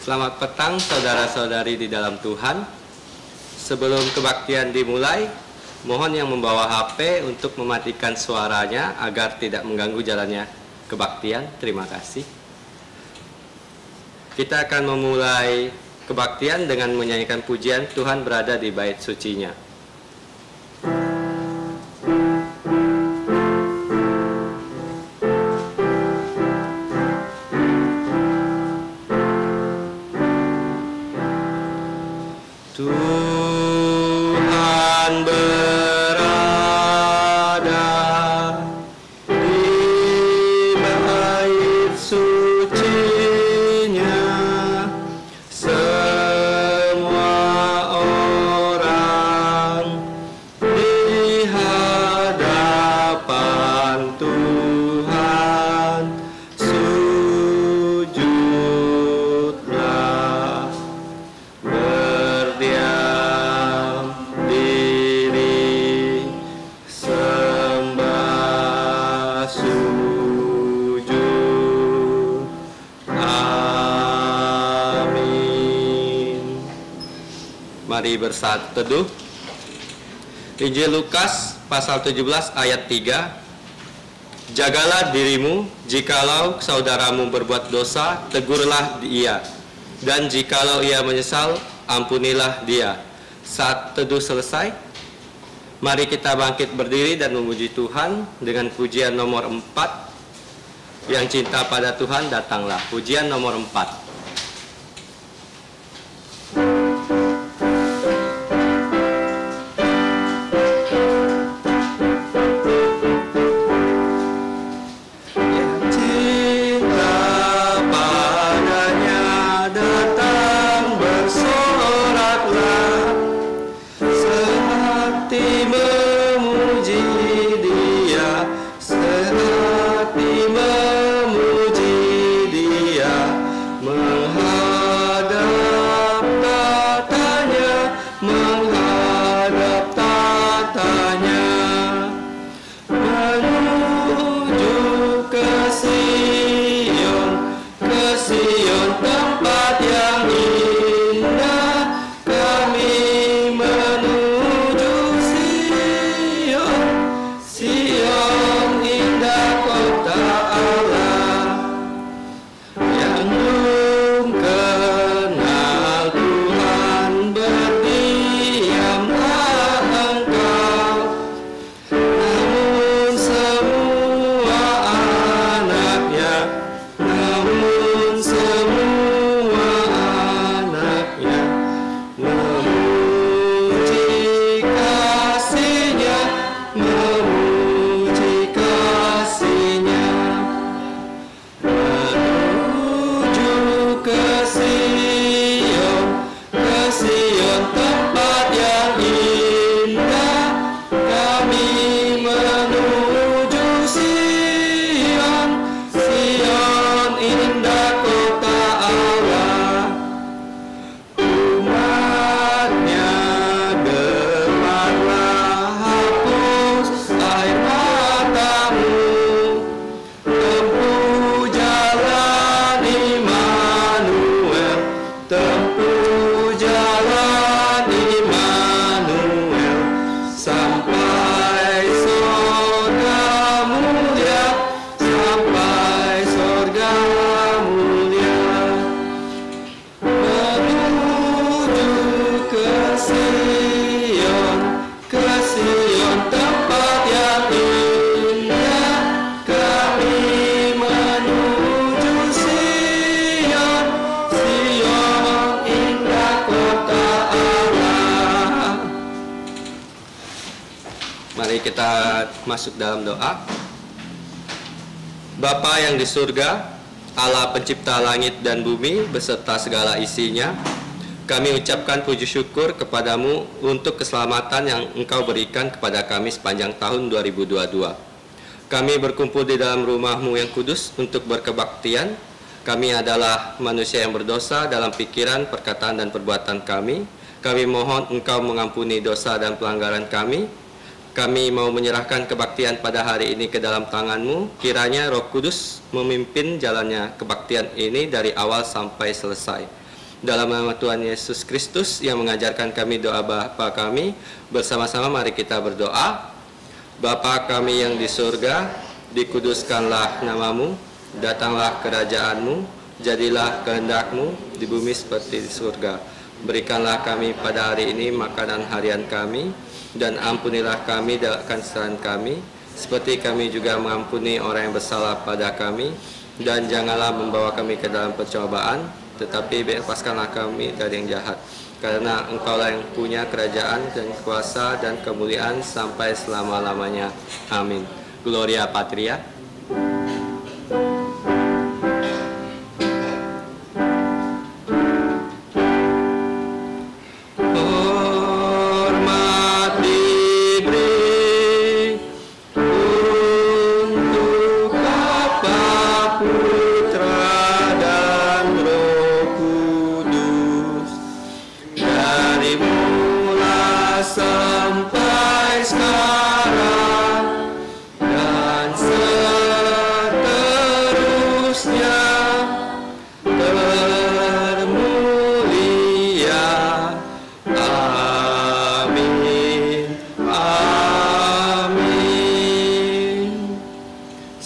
Selamat petang saudara-saudari di dalam Tuhan. Sebelum kebaktian dimulai, mohon yang membawa HP untuk mematikan suaranya agar tidak mengganggu jalannya kebaktian. Terima kasih. Kita akan memulai kebaktian dengan menyanyikan pujian Tuhan berada di bait sucinya. Tuhan berada di bait sucinya, semua orang di hadapan Tuhan sujudlah, berdiam diri, sembah sujud. Amin. Mari bersatu teduh. Injil Lukas pasal 17 ayat 3. Jagalah dirimu, jikalau saudaramu berbuat dosa, tegurlah dia. Dan jikalau ia menyesal, ampunilah dia. Saat teduh selesai, mari kita bangkit berdiri dan memuji Tuhan dengan pujian nomor 4. Yang cinta pada Tuhan, datanglah. Pujian nomor 4. Mari kita masuk dalam doa. Bapa yang di surga, Allah pencipta langit dan bumi beserta segala isinya, kami ucapkan puji syukur kepadamu untuk keselamatan yang Engkau berikan kepada kami sepanjang tahun 2022. Kami berkumpul di dalam rumah-Mu yang kudus untuk berkebaktian. Kami adalah manusia yang berdosa dalam pikiran, perkataan, dan perbuatan kami. Kami mohon Engkau mengampuni dosa dan pelanggaran kami. Kami mau menyerahkan kebaktian pada hari ini ke dalam tangan-Mu. Kiranya Roh Kudus memimpin jalannya kebaktian ini dari awal sampai selesai. Dalam nama Tuhan Yesus Kristus yang mengajarkan kami doa Bapa kami, bersama-sama mari kita berdoa. Bapa kami yang di surga, dikuduskanlah namamu, datanglah kerajaanmu, jadilah kehendak-Mu di bumi seperti di surga. Berikanlah kami pada hari ini makanan harian kami, dan ampunilah kami akan kesalahan kami, seperti kami juga mengampuni orang yang bersalah pada kami, dan janganlah membawa kami ke dalam pencobaan, tetapi bebaskanlah kami dari yang jahat. Karena Engkaulah yang punya kerajaan dan kuasa dan kemuliaan sampai selama-lamanya. Amin. Gloria Patria.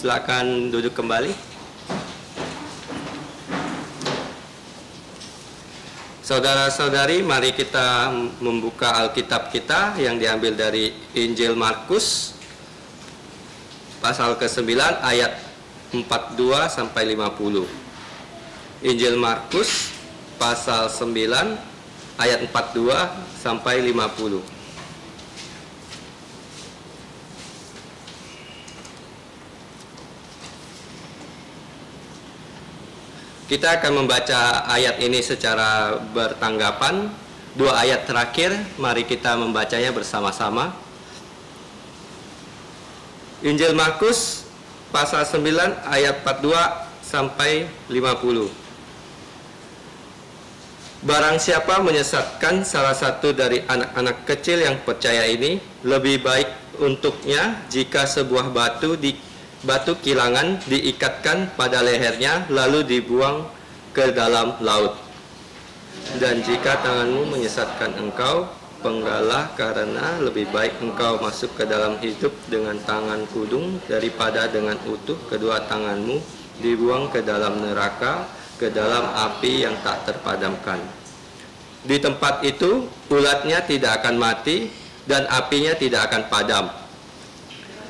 Silakan duduk kembali. Saudara-saudari, mari kita membuka Alkitab kita yang diambil dari Injil Markus pasal ke-9 ayat 42 sampai 50. Injil Markus pasal 9 ayat 42 sampai 50. Kita akan membaca ayat ini secara bertanggapan. Dua ayat terakhir, mari kita membacanya bersama-sama. Injil Markus pasal 9 ayat 42 sampai 50. Barang siapa menyesatkan salah satu dari anak-anak kecil yang percaya ini, lebih baik untuknya jika sebuah batu kilangan diikatkan pada lehernya lalu dibuang ke dalam laut. Dan jika tanganmu menyesatkan engkau, penggalah, karena lebih baik engkau masuk ke dalam hidup dengan tangan kudung daripada dengan utuh kedua tanganmu dibuang ke dalam neraka, ke dalam api yang tak terpadamkan. Di tempat itu ulatnya tidak akan mati dan apinya tidak akan padam.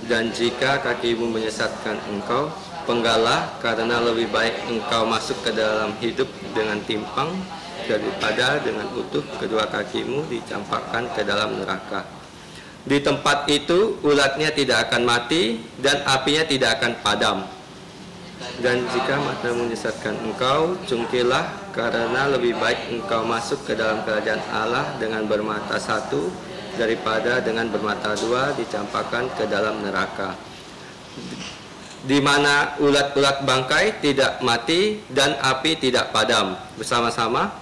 Dan jika kakimu menyesatkan engkau, penggalah, karena lebih baik engkau masuk ke dalam hidup dengan timpang daripada dengan utuh kedua kakimu dicampakkan ke dalam neraka. Di tempat itu ulatnya tidak akan mati dan apinya tidak akan padam. Dan jika matamu menyesatkan engkau, cungkilah, karena lebih baik engkau masuk ke dalam kerajaan Allah dengan bermata satu daripada dengan bermata dua dicampakkan ke dalam neraka, di mana ulat-ulat bangkai tidak mati dan api tidak padam. Bersama-sama,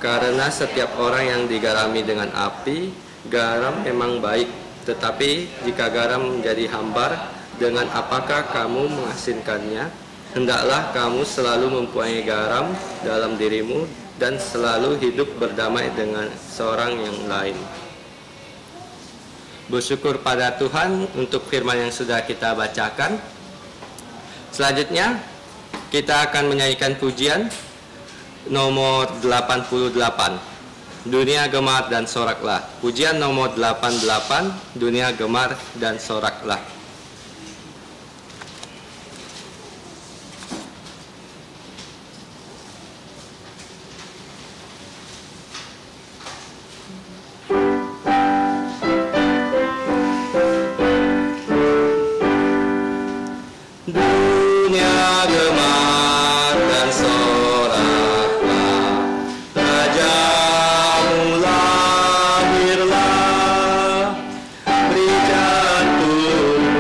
karena setiap orang yang digarami dengan api, garam memang baik, tetapi jika garam menjadi hambar, dengan apakah kamu mengasinkannya? Hendaklah kamu selalu mempunyai garam dalam dirimu dan selalu hidup berdamai dengan seorang yang lain. Bersyukur pada Tuhan untuk firman yang sudah kita bacakan. Selanjutnya kita akan menyanyikan pujian nomor 88, Dunia Gemar dan Soraklah. Pujian nomor 88, Dunia Gemar dan Soraklah. Beri jatuh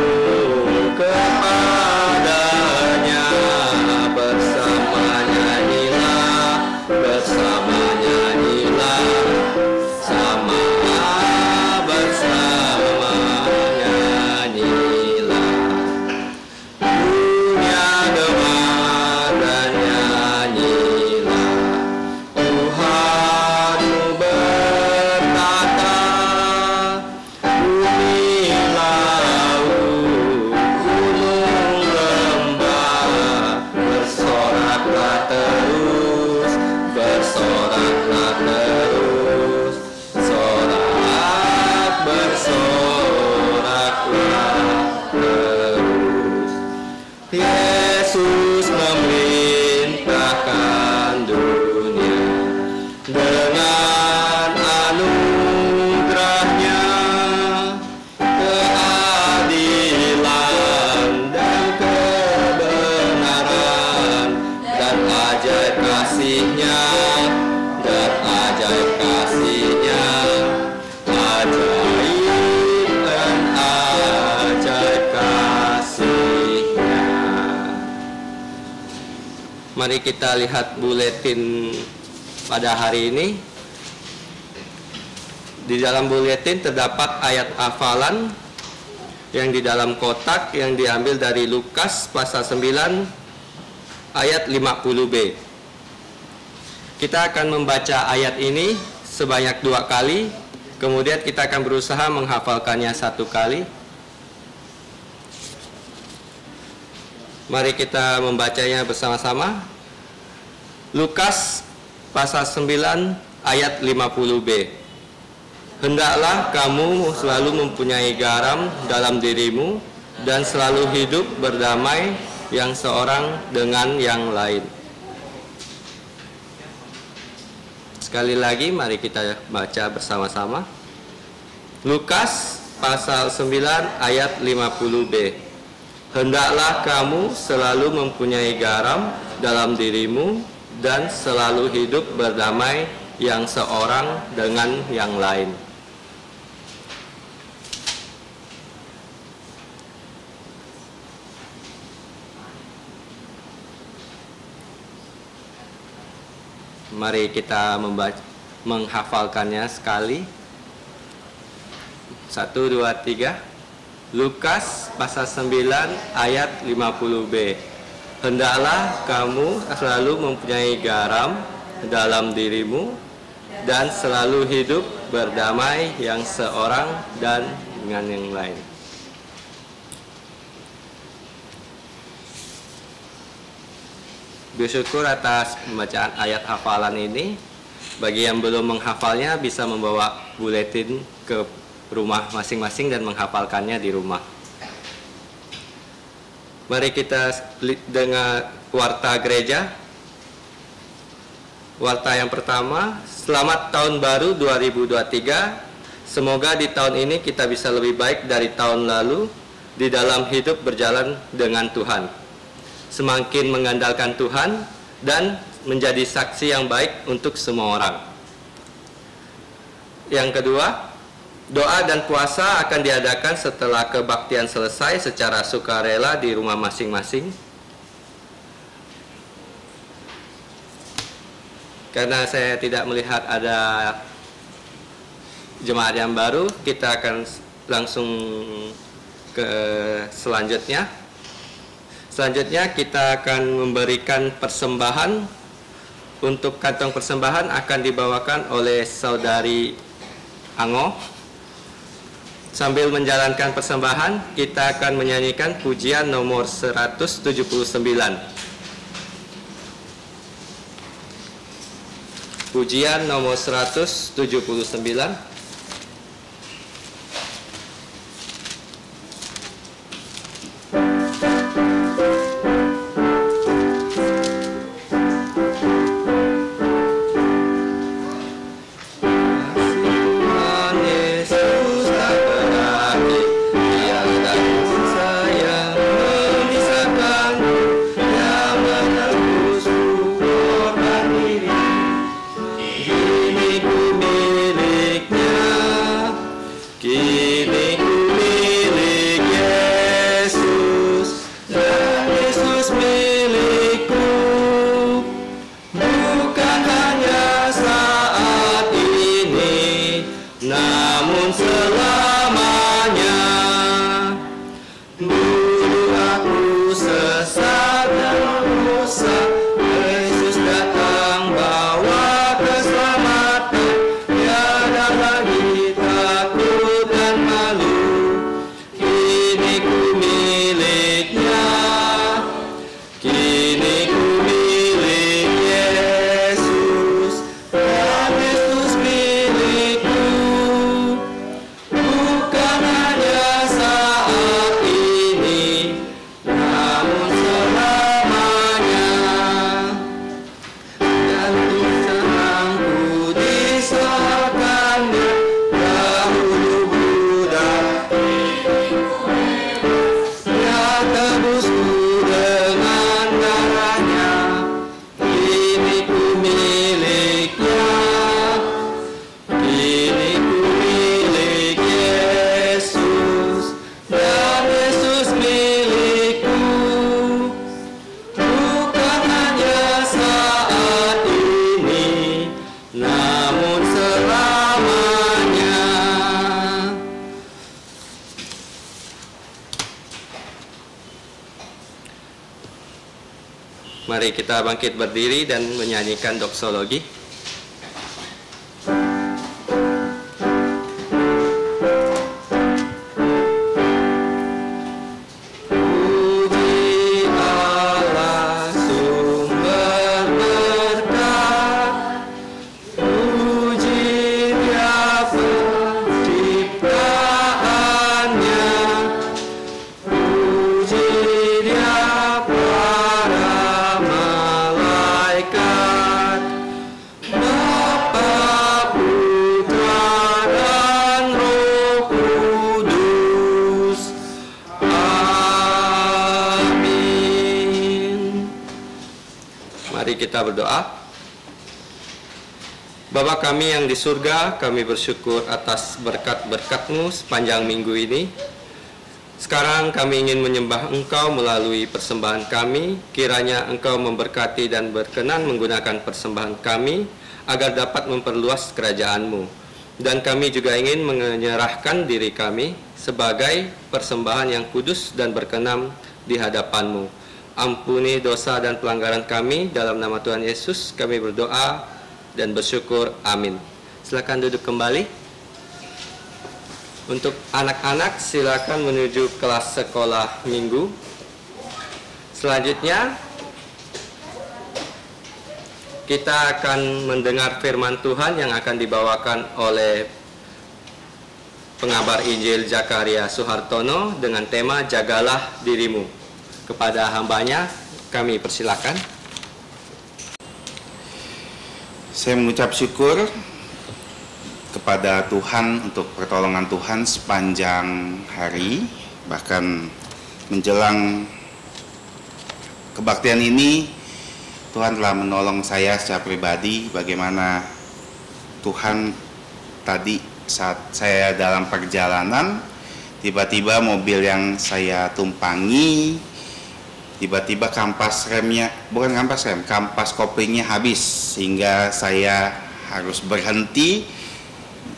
kasih-Nya dan ajaib kasih-Nya, ajaib dan ajaib kasih-Nya. Mari kita lihat buletin pada hari ini. Di dalam buletin terdapat ayat hafalan yang di dalam kotak yang diambil dari Lukas pasal 9 ayat 50b. Kita akan membaca ayat ini sebanyak 2 kali, kemudian kita akan berusaha menghafalkannya 1 kali. Mari kita membacanya bersama-sama. Lukas pasal 9 ayat 50b. Hendaklah kamu selalu mempunyai garam dalam dirimu dan selalu hidup berdamai yang seorang dengan yang lain. Sekali lagi mari kita baca bersama-sama. Lukas pasal 9 ayat 50b. Hendaklah kamu selalu mempunyai garam dalam dirimu dan selalu hidup berdamai yang seorang dengan yang lain. Mari kita menghafalkannya sekali. 1, 2, 3. Lukas pasal 9 ayat 50b. Hendaklah kamu selalu mempunyai garam dalam dirimu dan selalu hidup berdamai yang seorang dan dengan yang lain. Bersyukur atas pembacaan ayat hafalan ini. Bagi yang belum menghafalnya bisa membawa buletin ke rumah masing-masing dan menghafalkannya di rumah. Mari kita dengar warta gereja. Warta yang pertama, selamat tahun baru 2023. Semoga di tahun ini kita bisa lebih baik dari tahun lalu di dalam hidup berjalan dengan Tuhan. Semakin mengandalkan Tuhan dan menjadi saksi yang baik untuk semua orang. Yang kedua, doa dan puasa akan diadakan setelah kebaktian selesai secara sukarela di rumah masing-masing. Karena saya tidak melihat ada jemaat yang baru, kita akan langsung ke selanjutnya. Selanjutnya kita akan memberikan persembahan. Untuk kantong persembahan akan dibawakan oleh saudari Ango. Sambil menjalankan persembahan, kita akan menyanyikan pujian nomor 179. Pujian nomor 179. Mari kita bangkit berdiri dan menyanyikan doksologi. Kita berdoa. Bapa kami yang di surga, kami bersyukur atas berkat-berkat-Mu sepanjang minggu ini. Sekarang kami ingin menyembah Engkau melalui persembahan kami. Kiranya Engkau memberkati dan berkenan menggunakan persembahan kami agar dapat memperluas kerajaan-Mu. Dan kami juga ingin menyerahkan diri kami sebagai persembahan yang kudus dan berkenan di hadapan-Mu. Ampuni dosa dan pelanggaran kami, dalam nama Tuhan Yesus kami berdoa dan bersyukur. Amin. Silakan duduk kembali. Untuk anak-anak silakan menuju kelas sekolah minggu. Selanjutnya kita akan mendengar firman Tuhan yang akan dibawakan oleh pengabar Injil Zakaria Suhartono dengan tema Jagalah Dirimu. Kepada hambanya kami persilakan. Saya mengucap syukur kepada Tuhan untuk pertolongan Tuhan sepanjang hari, bahkan menjelang kebaktian ini Tuhan telah menolong saya secara pribadi. Bagaimana Tuhan tadi saat saya dalam perjalanan, tiba-tiba mobil yang saya tumpangi tiba-tiba kampas koplingnya habis, sehingga saya harus berhenti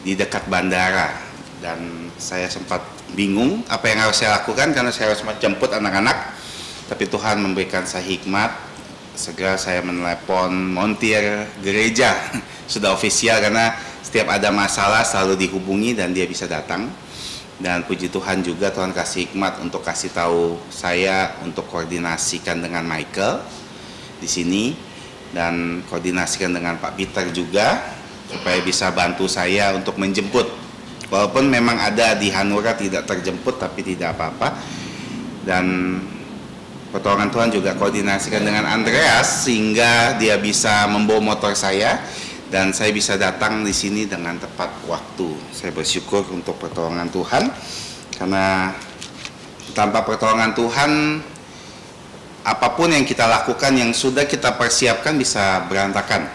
di dekat bandara, dan saya sempat bingung apa yang harus saya lakukan karena saya harus menjemput anak-anak. Tapi Tuhan memberikan saya hikmat, segera saya menelepon montir gereja sudah ofisial, karena setiap ada masalah selalu dihubungi dan dia bisa datang. Dan puji Tuhan juga Tuhan kasih hikmat untuk kasih tahu saya untuk koordinasikan dengan Michael di sini, dan koordinasikan dengan Pak Peter juga supaya bisa bantu saya untuk menjemput. Walaupun memang ada di Hanura tidak terjemput, tapi tidak apa-apa. Dan pertolongan Tuhan juga koordinasikan dengan Andreas sehingga dia bisa membawa motor saya dan saya bisa datang di sini dengan tepat waktu. Saya bersyukur untuk pertolongan Tuhan, karena tanpa pertolongan Tuhan apapun yang kita lakukan, yang sudah kita persiapkan bisa berantakan.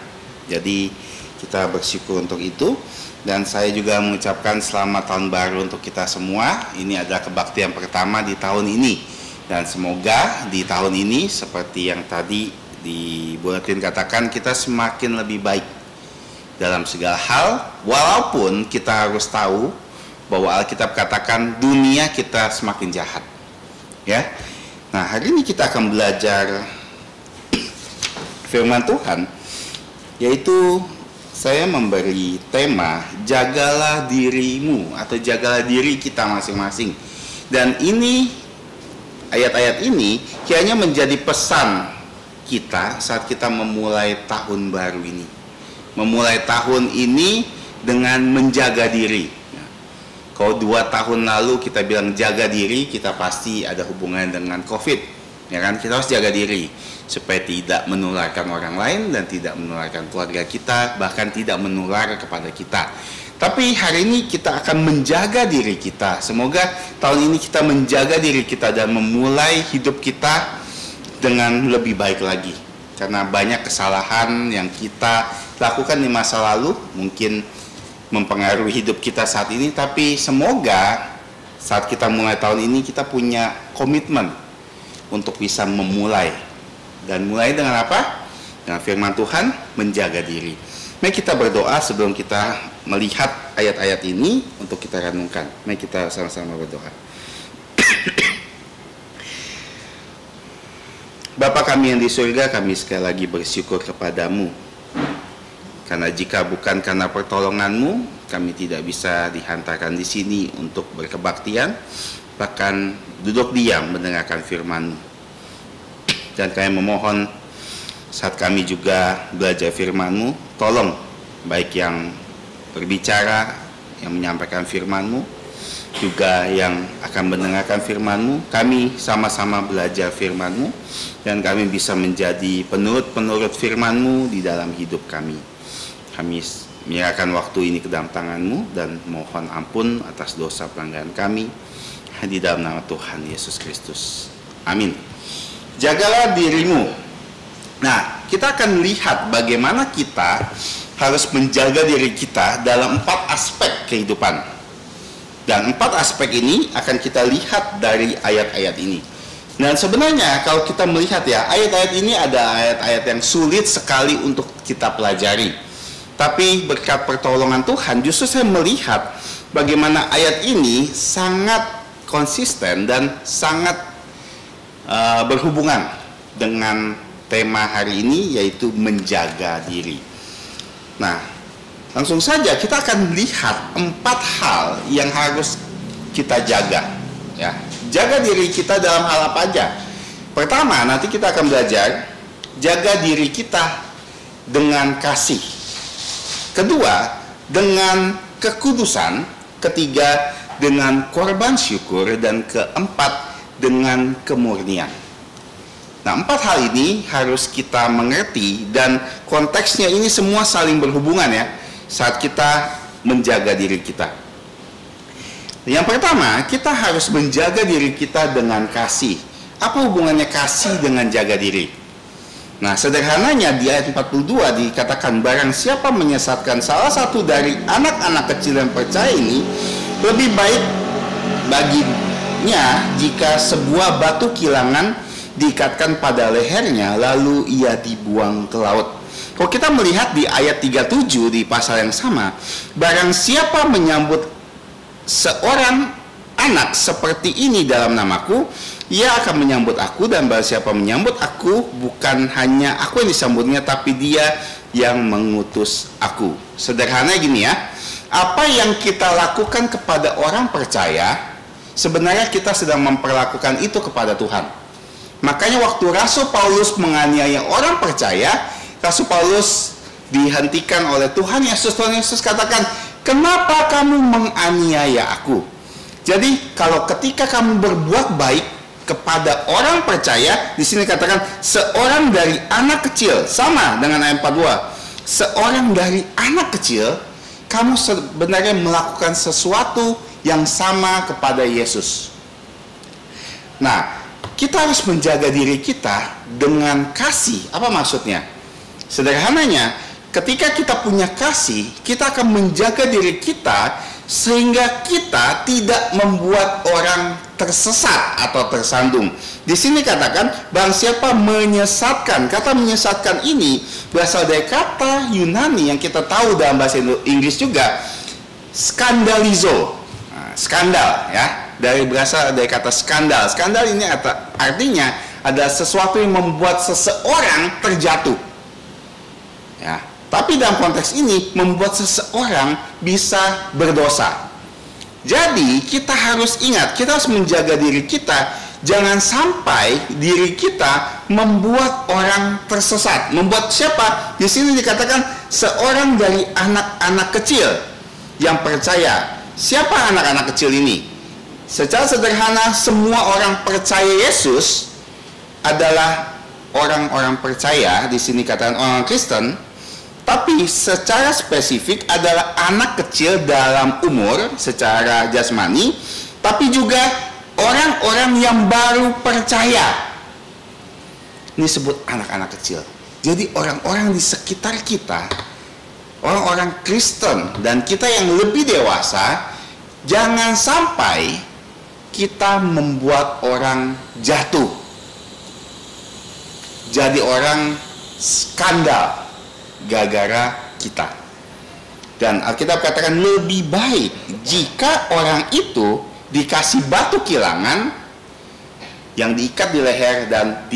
Jadi kita bersyukur untuk itu, dan saya juga mengucapkan selamat tahun baru untuk kita semua. Ini adalah kebaktian pertama di tahun ini, dan semoga di tahun ini seperti yang tadi di buletin katakan, kita semakin lebih baik dalam segala hal, walaupun kita harus tahu bahwa Alkitab katakan dunia kita semakin jahat. Ya. Nah, hari ini kita akan belajar firman Tuhan, yaitu saya memberi tema jagalah dirimu atau jagalah diri kita masing-masing. Dan ini ayat-ayat ini kiranya menjadi pesan kita saat kita memulai tahun baru ini. Memulai tahun ini dengan menjaga diri. Kalau 2 tahun lalu kita bilang jaga diri, kita pasti ada hubungan dengan COVID, ya kan? Kita harus jaga diri supaya tidak menularkan orang lain dan tidak menularkan keluarga kita, bahkan tidak menular kepada kita. Tapi hari ini kita akan menjaga diri kita. Semoga tahun ini kita menjaga diri kita dan memulai hidup kita dengan lebih baik lagi. Karena banyak kesalahan yang kita lakukan di masa lalu mungkin mempengaruhi hidup kita saat ini, tapi semoga saat kita mulai tahun ini kita punya komitmen untuk bisa memulai. Dan mulai dengan apa? Dengan firman Tuhan, menjaga diri. Mari kita berdoa sebelum kita melihat ayat-ayat ini untuk kita renungkan. Mari kita sama-sama berdoa. Bapa kami yang di surga, kami sekali lagi bersyukur kepadamu. Karena jika bukan karena pertolonganmu, kami tidak bisa dihantarkan di sini untuk berkebaktian, bahkan duduk diam mendengarkan firman-Mu. Dan kami memohon saat kami juga belajar firman-Mu, tolong baik yang berbicara, yang menyampaikan firman-Mu, juga yang akan mendengarkan firman-Mu, kami sama-sama belajar firman-Mu, dan kami bisa menjadi penurut-penurut firman-Mu di dalam hidup kami. Kami menyerahkan waktu ini ke dalam tangan-Mu dan mohon ampun atas dosa pelanggaran kami di dalam nama Tuhan Yesus Kristus. Amin. Jagalah dirimu. Nah, kita akan lihat bagaimana kita harus menjaga diri kita dalam 4 aspek kehidupan. Dan 4 aspek ini akan kita lihat dari ayat-ayat ini. Dan sebenarnya kalau kita melihat ya, ayat-ayat ini ada ayat-ayat yang sulit sekali untuk kita pelajari. Tapi berkat pertolongan Tuhan, justru saya melihat bagaimana ayat ini sangat konsisten dan sangat berhubungan dengan tema hari ini, yaitu menjaga diri. Nah, langsung saja kita akan lihat 4 hal yang harus kita jaga. Ya, jaga diri kita dalam hal apa aja. Pertama, nanti kita akan belajar jaga diri kita dengan kasih. Kedua, dengan kekudusan. Ketiga, dengan korban syukur. Dan keempat, dengan kemurnian. Nah, 4 hal ini harus kita mengerti, dan konteksnya ini semua saling berhubungan ya, saat kita menjaga diri kita. Yang pertama, kita harus menjaga diri kita dengan kasih. Apa hubungannya kasih dengan jaga diri? Nah, sederhananya di ayat 42 dikatakan, barang siapa menyesatkan salah satu dari anak-anak kecil yang percaya ini, lebih baik baginya jika sebuah batu kilangan diikatkan pada lehernya, lalu ia dibuang ke laut. Kalau kita melihat di ayat 37 di pasal yang sama, barang siapa menyambut seorang anak seperti ini dalam namaku, ia akan menyambut aku, dan barang siapa menyambut aku, bukan hanya aku yang disambutnya, tapi dia yang mengutus aku. Sederhana gini ya, apa yang kita lakukan kepada orang percaya, sebenarnya kita sedang memperlakukan itu kepada Tuhan. Makanya waktu Rasul Paulus menganiaya orang percaya, Rasul Paulus dihentikan oleh Tuhan Yesus. Tuhan Yesus katakan, kenapa kamu menganiaya aku? Jadi kalau ketika kamu berbuat baik kepada orang percaya, di sini katakan seorang dari anak kecil, sama dengan ayat 42. Seorang dari anak kecil, kamu sebenarnya melakukan sesuatu yang sama kepada Yesus. Nah, kita harus menjaga diri kita dengan kasih. Apa maksudnya? Sederhananya, ketika kita punya kasih, kita akan menjaga diri kita sehingga kita tidak membuat orang tersesat atau tersandung. Di sini katakan, barang siapa menyesatkan. Kata menyesatkan ini berasal dari kata Yunani yang kita tahu dalam bahasa Inggris juga, skandalizo. Nah, skandal ya. Berasal dari kata skandal. Skandal ini artinya ada sesuatu yang membuat seseorang terjatuh. Ya, tapi dalam konteks ini membuat seseorang bisa berdosa. Jadi kita harus ingat, kita harus menjaga diri kita, jangan sampai diri kita membuat orang tersesat. Membuat siapa? Di sini dikatakan seorang dari anak-anak kecil yang percaya. Siapa anak-anak kecil ini? Secara sederhana, semua orang percaya Yesus adalah orang-orang percaya. Di sini katakan orang Kristen, tapi secara spesifik adalah anak kecil dalam umur secara jasmani, tapi juga orang-orang yang baru percaya. Ini disebut anak-anak kecil. Jadi orang-orang di sekitar kita, orang-orang Kristen dan kita yang lebih dewasa, jangan sampai kita membuat orang jatuh, jadi orang skandal gara-gara kita. Dan Alkitab katakan lebih baik jika orang itu dikasih batu kilangan yang diikat di leher dan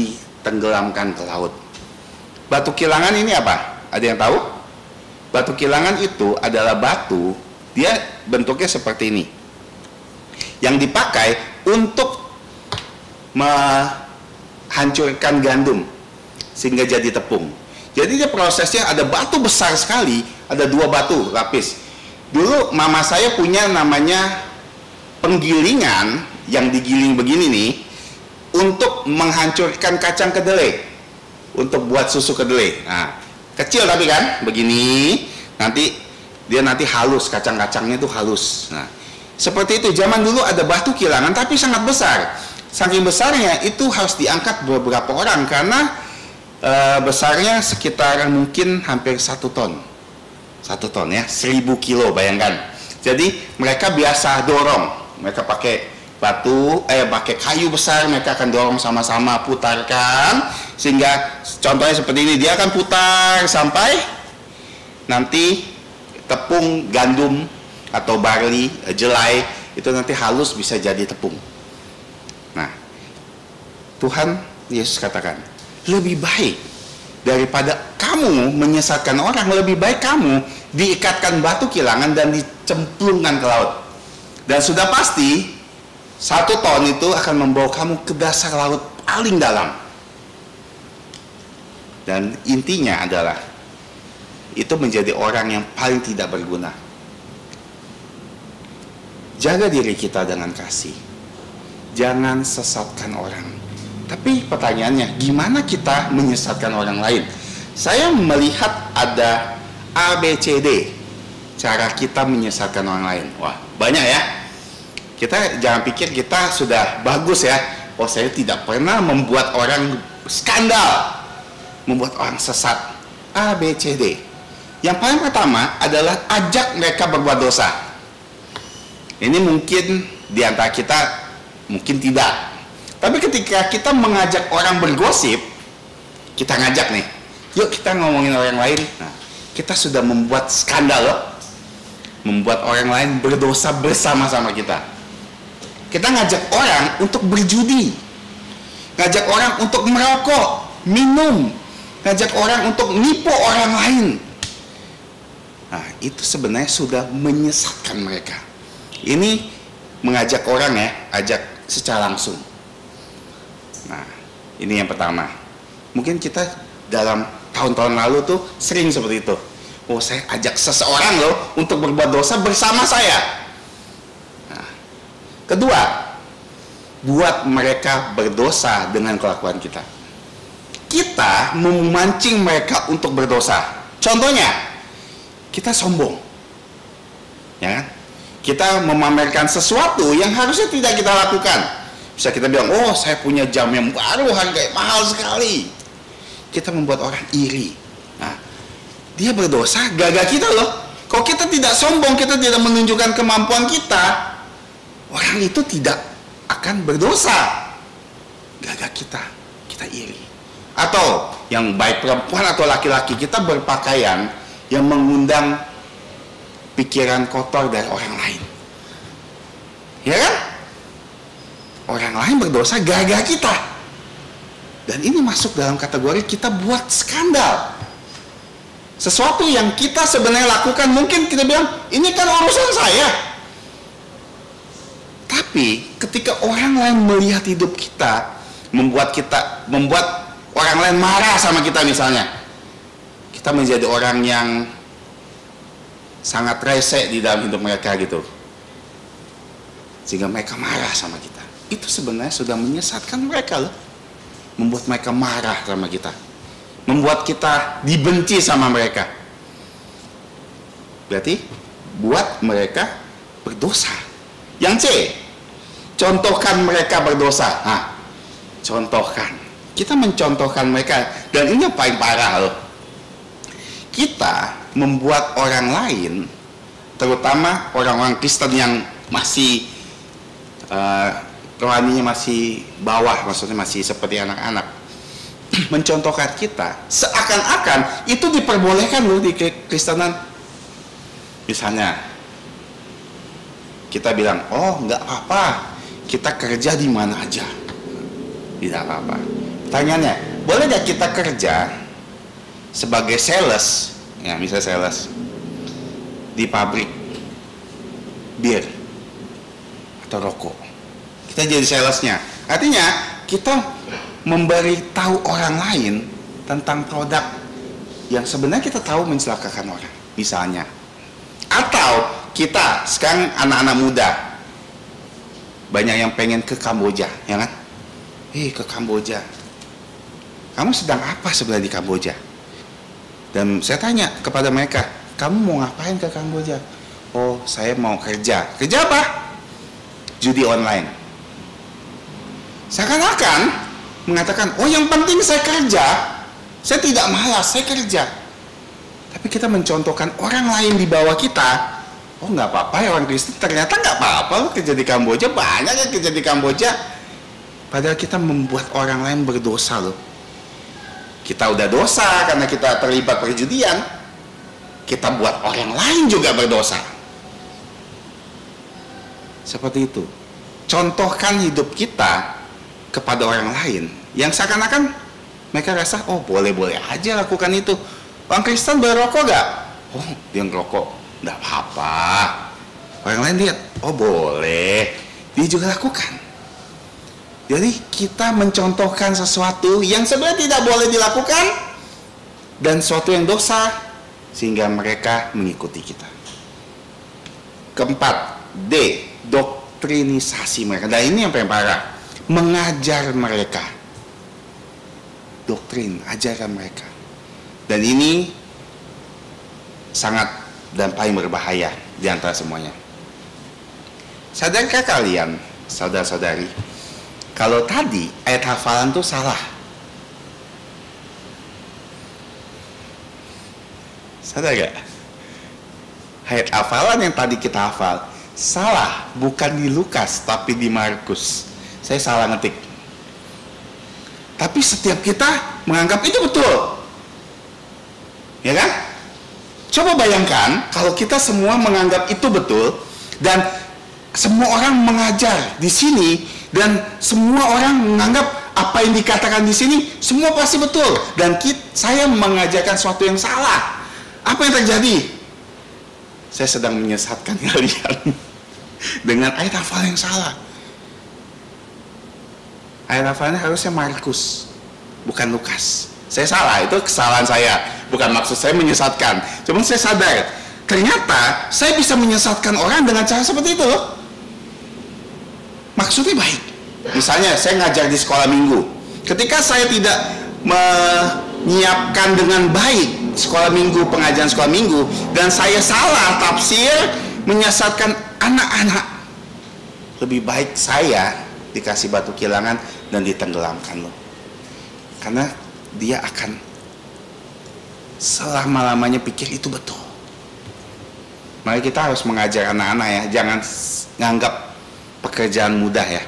tenggelamkan ke laut. Batu kilangan ini apa? Ada yang tahu? Batu kilangan itu adalah batu, dia bentuknya seperti ini, yang dipakai untuk menghancurkan gandum sehingga jadi tepung. Jadi dia prosesnya ada batu besar sekali, ada 2 batu lapis. Dulu mama saya punya namanya penggilingan yang digiling begini nih untuk menghancurkan kacang kedelai, untuk buat susu kedelai. Nah, kecil tapi kan begini, nanti halus, kacang-kacangnya itu halus. Nah, seperti itu. Zaman dulu ada batu kilangan tapi sangat besar. Saking besarnya itu harus diangkat beberapa orang karena besarnya sekitar mungkin hampir 1 ton. 1 ton ya, 1000 kilo bayangkan. Jadi mereka biasa dorong, mereka pakai pakai kayu besar, mereka akan dorong sama-sama, putarkan, sehingga contohnya seperti ini, dia akan putar sampai nanti tepung gandum atau barley, jelai itu nanti halus bisa jadi tepung. Nah, Tuhan Yesus katakan, lebih baik daripada kamu menyesatkan orang, lebih baik kamu diikatkan batu kilangan dan dicemplungkan ke laut. Dan sudah pasti 1 ton itu akan membawa kamu ke dasar laut paling dalam. Dan intinya adalah itu menjadi orang yang paling tidak berguna. Jaga diri kita dengan kasih. Jangan sesatkan orang. Tapi pertanyaannya, gimana kita menyesatkan orang lain? Saya melihat ada ABCD cara kita menyesatkan orang lain. Wah, banyak ya. Kita jangan pikir kita sudah bagus ya. Oh, saya tidak pernah membuat orang skandal, membuat orang sesat. ABCD. Yang paling pertama adalah ajak mereka berbuat dosa. Ini mungkin di antara kita mungkin tidak. Tapi ketika kita mengajak orang bergosip, kita ngajak nih, yuk kita ngomongin orang lain. Nah, kita sudah membuat skandal loh. Membuat orang lain berdosa bersama-sama kita. Kita ngajak orang untuk berjudi, ngajak orang untuk merokok, minum, ngajak orang untuk nipu orang lain. Nah, itu sebenarnya sudah menyesatkan mereka. Ini mengajak orang ya, ajak secara langsung. Nah, ini yang pertama. Mungkin kita dalam tahun-tahun lalu tuh sering seperti itu. Oh, saya ajak seseorang loh untuk berbuat dosa bersama saya. Kedua, buat mereka berdosa dengan kelakuan kita. Kita memancing mereka untuk berdosa. Contohnya, kita sombong. Ya kan? Kita memamerkan sesuatu yang harusnya tidak kita lakukan. Bisa kita bilang, oh saya punya jam yang baru, harganya mahal sekali. Kita membuat orang iri. Nah, dia berdosa, gagah kita loh. Kalau kita tidak sombong, kita tidak menunjukkan kemampuan kita, orang itu tidak akan berdosa. Gagah kita iri. Atau yang baik perempuan atau laki-laki, kita berpakaian yang mengundang pikiran kotor dari orang lain. Ya kan? Orang lain berdosa, gagah kita. Dan ini masuk dalam kategori kita buat skandal. Sesuatu yang kita sebenarnya lakukan, mungkin kita bilang, ini kan urusan saya. Tapi ketika orang lain melihat hidup kita, membuat orang lain marah sama kita misalnya, kita menjadi orang yang sangat rese di dalam hidup mereka gitu, sehingga mereka marah sama kita. Itu sebenarnya sudah menyesatkan mereka loh, membuat mereka marah sama kita, membuat kita dibenci sama mereka. Berarti buat mereka berdosa. Yang C, contohkan mereka berdosa. Nah, contohkan. Kita mencontohkan mereka. Dan ini yang paling parah loh. Kita membuat orang lain, terutama orang-orang Kristen yang masih rohaninya masih bawah, maksudnya masih seperti anak-anak, mencontohkan kita seakan-akan itu diperbolehkan loh di Kristenan. Misalnya kita bilang, oh nggak apa-apa, kita kerja di mana aja, tidak apa-apa. Pertanyaannya, boleh nggak kita kerja sebagai sales, ya misalnya sales di pabrik bir atau rokok, kita jadi salesnya. Artinya kita memberitahu orang lain tentang produk yang sebenarnya kita tahu mencelakakan orang, misalnya. Atau kita sekarang anak-anak muda banyak yang pengen ke Kamboja, ya kan? Ke Kamboja, kamu sedang apa sebenarnya di Kamboja? Dan saya tanya kepada mereka, kamu mau ngapain ke Kamboja? Oh, saya mau kerja. Kerja apa? Judi online. Seakan-akan mengatakan, oh yang penting saya kerja, saya tidak malas, saya kerja. Tapi kita mencontohkan orang lain di bawah kita, oh nggak apa-apa ya orang Kristen, ternyata nggak apa-apa loh kerja di Kamboja, banyak yang kerja di Kamboja. Padahal kita membuat orang lain berdosa loh. Kita udah dosa karena kita terlibat perjudian, kita buat orang lain juga berdosa. Seperti itu. Contohkan hidup kita kepada orang lain yang seakan-akan mereka rasa, oh boleh-boleh aja lakukan itu. Orang Kristen berrokok gak? Oh dia ngerokok, nggak apa-apa. Orang lain lihat, oh boleh, dia juga lakukan. Jadi kita mencontohkan sesuatu yang sebenarnya tidak boleh dilakukan dan sesuatu yang dosa sehingga mereka mengikuti kita. Keempat, D, doktrinisasi mereka. Dan ini yang paling parah, mengajar mereka. Doktrin, ajaran mereka. Dan ini sangat dan paling berbahaya di antara semuanya. Sadarkah kalian, saudara-saudari, kalau tadi ayat hafalan itu salah? Sadar gak? Ayat hafalan yang tadi kita hafal salah, bukan di Lukas tapi di Markus. Saya salah ngetik. Tapi setiap kita menganggap itu betul. Ya kan? Coba bayangkan kalau kita semua menganggap itu betul dan semua orang mengajar di sini dan semua orang menganggap apa yang dikatakan di sini semua pasti betul dan saya mengajarkan sesuatu yang salah. Apa yang terjadi? Saya sedang menyesatkan kalian dengan ayat hafal yang salah. Ayat hafalnya harusnya Markus, bukan Lukas. Saya salah, itu kesalahan saya. Bukan maksud saya menyesatkan. Cuma saya sadar, ternyata saya bisa menyesatkan orang dengan cara seperti itu loh. Maksudnya baik. Misalnya saya ngajar di sekolah minggu. Ketika saya tidak menyiapkan dengan baik sekolah minggu, pengajaran sekolah minggu, dan saya salah tafsir menyesatkan anak-anak, lebih baik saya dikasih batu kilangan dan ditenggelamkan loh. Karena dia akan selama-lamanya pikir itu betul. Maka kita harus mengajar anak-anak ya, jangan nganggap pekerjaan mudah ya.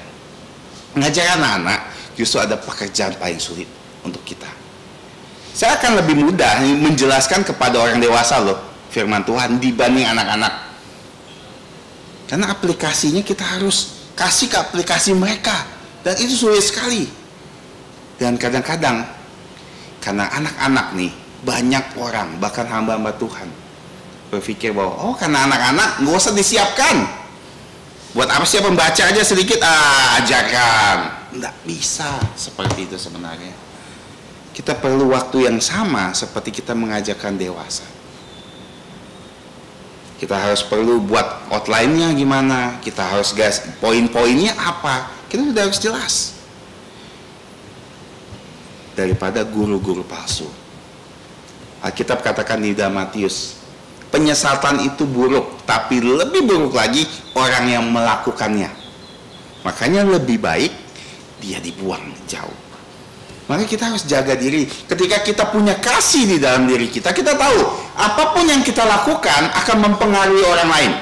Mengajar anak-anak justru ada pekerjaan paling sulit untuk kita. Saya akan lebih mudah menjelaskan kepada orang dewasa loh firman Tuhan dibanding anak-anak. Karena aplikasinya kita harus kasih ke aplikasi mereka dan itu sulit sekali. Dan kadang-kadang karena anak-anak nih banyak orang bahkan hamba-hamba Tuhan berpikir bahwa oh karena anak-anak nggak usah disiapkan. Buat apa sih membaca aja sedikit ajarkan. Nggak bisa seperti itu sebenarnya. Kita perlu waktu yang sama seperti kita mengajarkan dewasa. Kita harus perlu buat outline-nya gimana, kita harus gas poin-poinnya apa, kita sudah harus jelas. Daripada guru-guru palsu. Alkitab katakan di Matius, penyesatan itu buruk, tapi lebih buruk lagi orang yang melakukannya. Makanya lebih baik dia dibuang jauh. Maka kita harus jaga diri. Ketika kita punya kasih di dalam diri kita, kita tahu apapun yang kita lakukan akan mempengaruhi orang lain.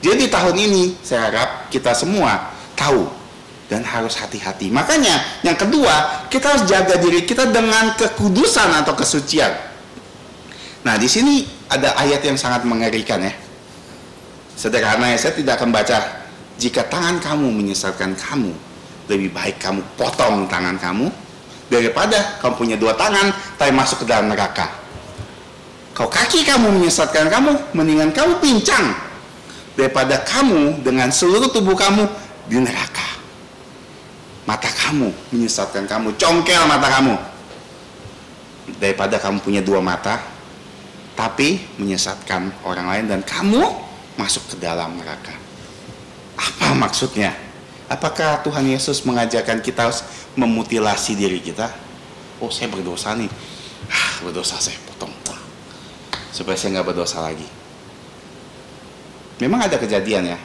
Jadi tahun ini saya harap kita semua tahu dan harus hati-hati. Makanya yang kedua, kita harus jaga diri kita dengan kekudusan atau kesucian. Nah, di sini ada ayat yang sangat mengerikan ya. Sederhana ya, saya tidak akan baca. Jika tangan kamu menyesatkan kamu, lebih baik kamu potong tangan kamu daripada kamu punya 2 tangan tapi masuk ke dalam neraka. Kalau kaki kamu menyesatkan kamu, mendingan kamu pincang daripada kamu dengan seluruh tubuh kamu di neraka. Mata kamu menyesatkan kamu, congkel mata kamu, daripada kamu punya 2 mata tapi menyesatkan orang lain dan kamu masuk ke dalam neraka. Apa maksudnya? Apakah Tuhan Yesus mengajarkan kita harus memutilasi diri kita? Oh, saya berdosa nih, berdosa, saya potong supaya saya nggak berdosa lagi. Memang ada kejadian ya,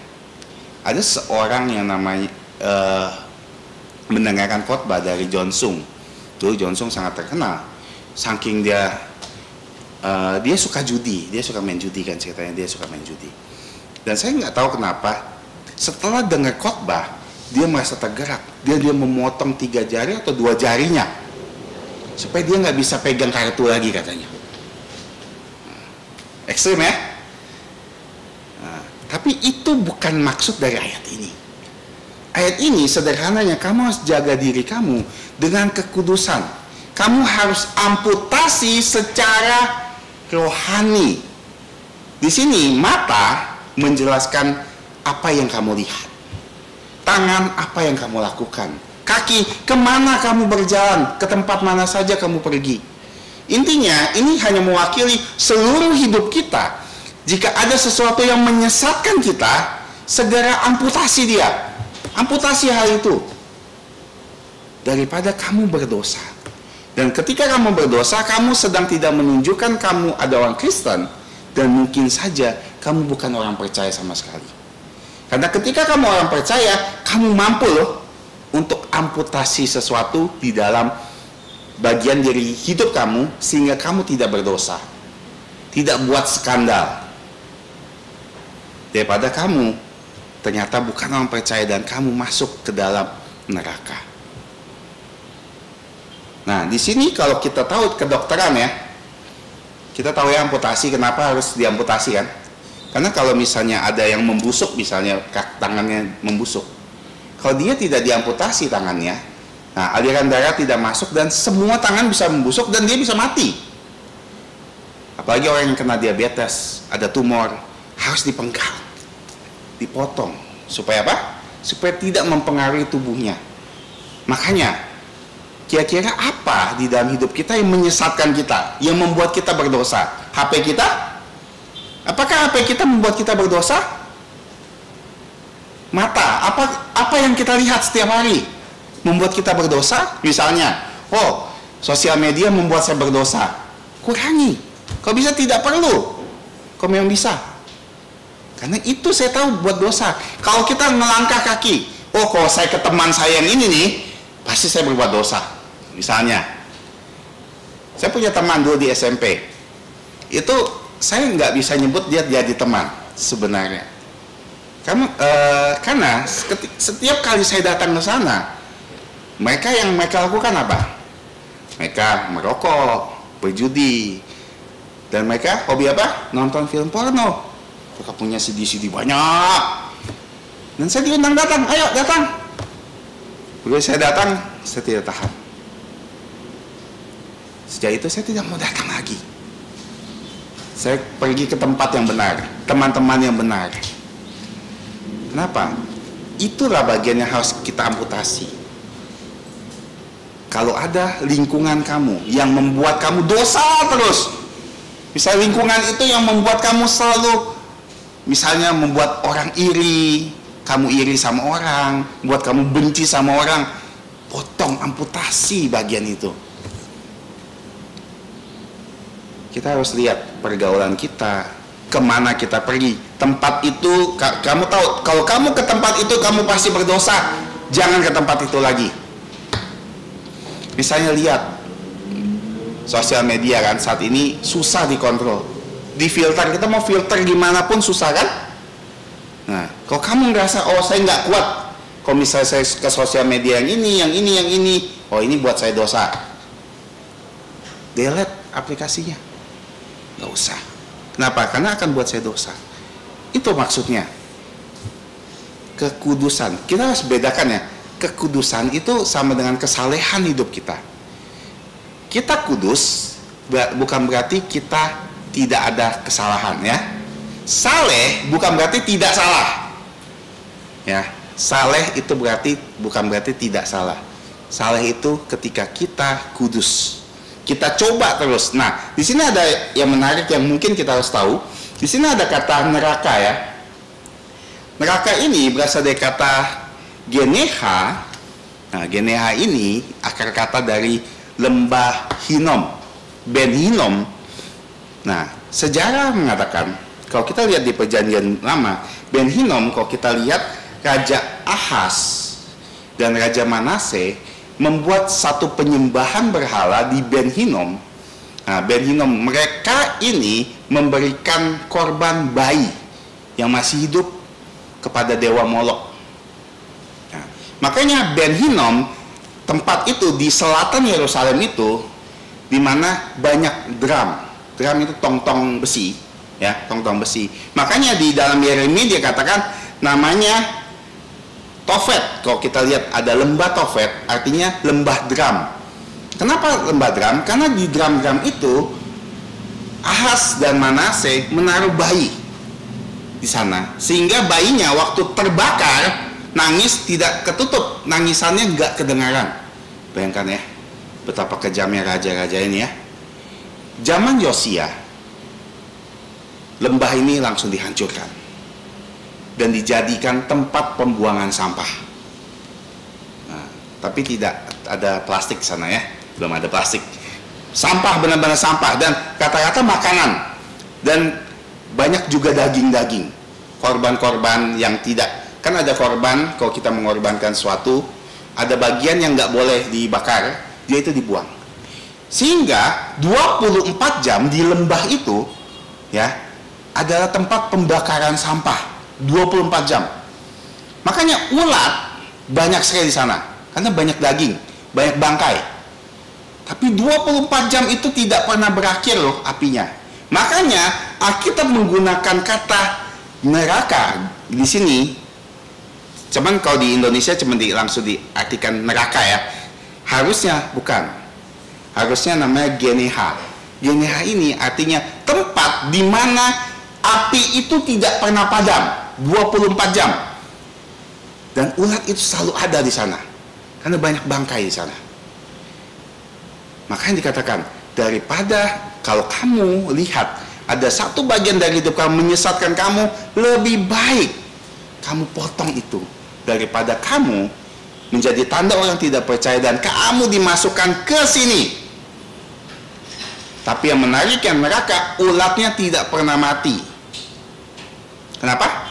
ada seorang yang namanya mendengarkan khotbah dari John Sung. Dulu John Sung sangat terkenal, saking dia suka judi, dia suka main judi kan, ceritanya dia suka main judi. Dan saya nggak tahu kenapa setelah dengar khotbah dia merasa tergerak, dia memotong 3 jari atau 2 jarinya supaya dia nggak bisa pegang kartu lagi katanya. Ekstrim ya. Tapi itu bukan maksud dari ayat ini. Ayat ini sederhananya, kamu harus jaga diri kamu dengan kekudusan. Kamu harus amputasi secara rohani. Di sini mata menjelaskan apa yang kamu lihat, tangan apa yang kamu lakukan, kaki kemana kamu berjalan, ke tempat mana saja kamu pergi. Intinya ini hanya mewakili seluruh hidup kita. Jika ada sesuatu yang menyesatkan kita, segera amputasi dia, amputasi hal itu, daripada kamu berdosa. Dan ketika kamu berdosa, kamu sedang tidak menunjukkan kamu ada orang Kristen, dan mungkin saja kamu bukan orang percaya sama sekali. Karena ketika kamu orang percaya, kamu mampu loh untuk amputasi sesuatu di dalam bagian dari hidup kamu, sehingga kamu tidak berdosa, tidak buat skandal, daripada kamu ternyata bukan orang percaya dan kamu masuk ke dalam neraka. Nah, di sini kalau kita tahu kedokteran ya, kita tahu ya amputasi, kenapa harus diamputasi kan? Karena kalau misalnya ada yang membusuk, misalnya tangannya membusuk, kalau dia tidak diamputasi tangannya, nah aliran darah tidak masuk dan semua tangan bisa membusuk dan dia bisa mati. Apalagi orang yang kena diabetes, ada tumor, harus dipenggal, dipotong. Supaya apa? Supaya tidak mempengaruhi tubuhnya. Makanya, kira-kira apa di dalam hidup kita yang menyesatkan kita, yang membuat kita berdosa? HP kita? Apakah HP kita membuat kita berdosa? Mata, apa yang kita lihat setiap hari membuat kita berdosa? Misalnya, sosial media membuat saya berdosa. Kurangi. Kalau bisa tidak perlu. Kalau memang bisa. Karena itu saya tahu buat dosa. Kalau kita melangkah kaki, kalau saya ke teman saya yang ini nih, pasti saya berbuat dosa. Misalnya, saya punya teman dulu di SMP. Itu saya nggak bisa nyebut dia jadi teman sebenarnya. Karena setiap kali saya datang ke sana, yang mereka lakukan apa? Mereka merokok, berjudi, dan mereka hobi apa? Nonton film porno. Mereka punya CD-CD banyak. Dan saya diundang datang, ayo datang. Begitu saya datang, saya tidak tahan. Sejak itu saya tidak mau datang lagi. Saya pergi ke tempat yang benar, teman-teman yang benar. Kenapa? Itulah bagian yang harus kita amputasi. Kalau ada lingkungan kamu yang membuat kamu dosa terus, misalnya lingkungan itu yang membuat kamu selalu, misalnya membuat orang iri, kamu iri sama orang, membuat kamu benci sama orang, potong, amputasi bagian itu. Kita harus lihat pergaulan kita, kemana kita pergi. Tempat itu, kamu tahu, kalau kamu ke tempat itu kamu pasti berdosa, jangan ke tempat itu lagi. Misalnya lihat sosial media kan, saat ini susah dikontrol, difilter, kita mau filter gimana pun susah kan. Nah, kalau kamu ngerasa, saya nggak kuat, kalau misalnya saya ke sosial media yang ini, ini buat saya dosa, delete aplikasinya, nggak usah. Kenapa? Karena akan buat saya dosa. Itu maksudnya kekudusan. Kita harus bedakan ya, kekudusan itu sama dengan kesalehan hidup kita. kita kudus bukan berarti kita tidak ada kesalahan ya. Saleh bukan berarti tidak salah. Ya, saleh itu bukan berarti tidak salah. Saleh itu ketika kita kudus. Kita coba terus. Nah, di sini ada yang menarik yang mungkin kita harus tahu. Di sini ada kata neraka ya. Neraka ini berasal dari kata Geneha. Nah, Geneha ini akar kata dari lembah Hinom, Ben Hinom. Nah, sejarah mengatakan, kalau kita lihat di Perjanjian Lama, Ben Hinom, kalau kita lihat Raja Ahaz dan Raja Manase membuat satu penyembahan berhala di Ben Hinom. Nah, Ben Hinom, mereka ini memberikan korban bayi yang masih hidup kepada Dewa Molok. Nah, makanya Ben Hinom, tempat itu di selatan Yerusalem itu, di mana banyak drum. Drum itu tong-tong besi, ya, tong-tong besi. Makanya di dalam Yeremia dia katakan namanya Tofet. Kalau kita lihat ada lembah Tofet, artinya lembah drum. Kenapa lembah drum? Karena di drum-drum itu Ahaz dan Manase menaruh bayi di sana, sehingga bayinya waktu terbakar nangis tidak ketutup, nangisannya nggak kedengaran. Bayangkan ya, betapa kejamnya raja-raja ini ya. Zaman Yosia, lembah ini langsung dihancurkan dan dijadikan tempat pembuangan sampah. Nah, tapi tidak ada plastik sana ya, belum ada plastik. Sampah, benar-benar sampah, dan kata-kata makanan, dan banyak juga daging-daging, korban-korban yang tidak, kan ada korban kalau kita mengorbankan sesuatu, ada bagian yang nggak boleh dibakar, dia itu dibuang. Sehingga 24 jam di lembah itu ya adalah tempat pembakaran sampah 24 jam. Makanya ulat banyak sekali di sana karena banyak daging, banyak bangkai. Tapi 24 jam itu tidak pernah berakhir loh apinya. Makanya Alkitab menggunakan kata neraka di sini. Cuman kalau di Indonesia cuma langsung diartikan neraka ya. Harusnya bukan. Harusnya namanya Geneha. Geneha ini artinya tempat di mana api itu tidak pernah padam 24 jam. Dan ulat itu selalu ada di sana. Karena banyak bangkai di sana. Makanya dikatakan, daripada kalau kamu lihat ada satu bagian dari hidup kamu menyesatkan kamu, lebih baik kamu potong itu daripada kamu menjadi tanda orang tidak percaya dan kamu dimasukkan ke sini. Tapi yang menariknya neraka, ulatnya tidak pernah mati. Kenapa?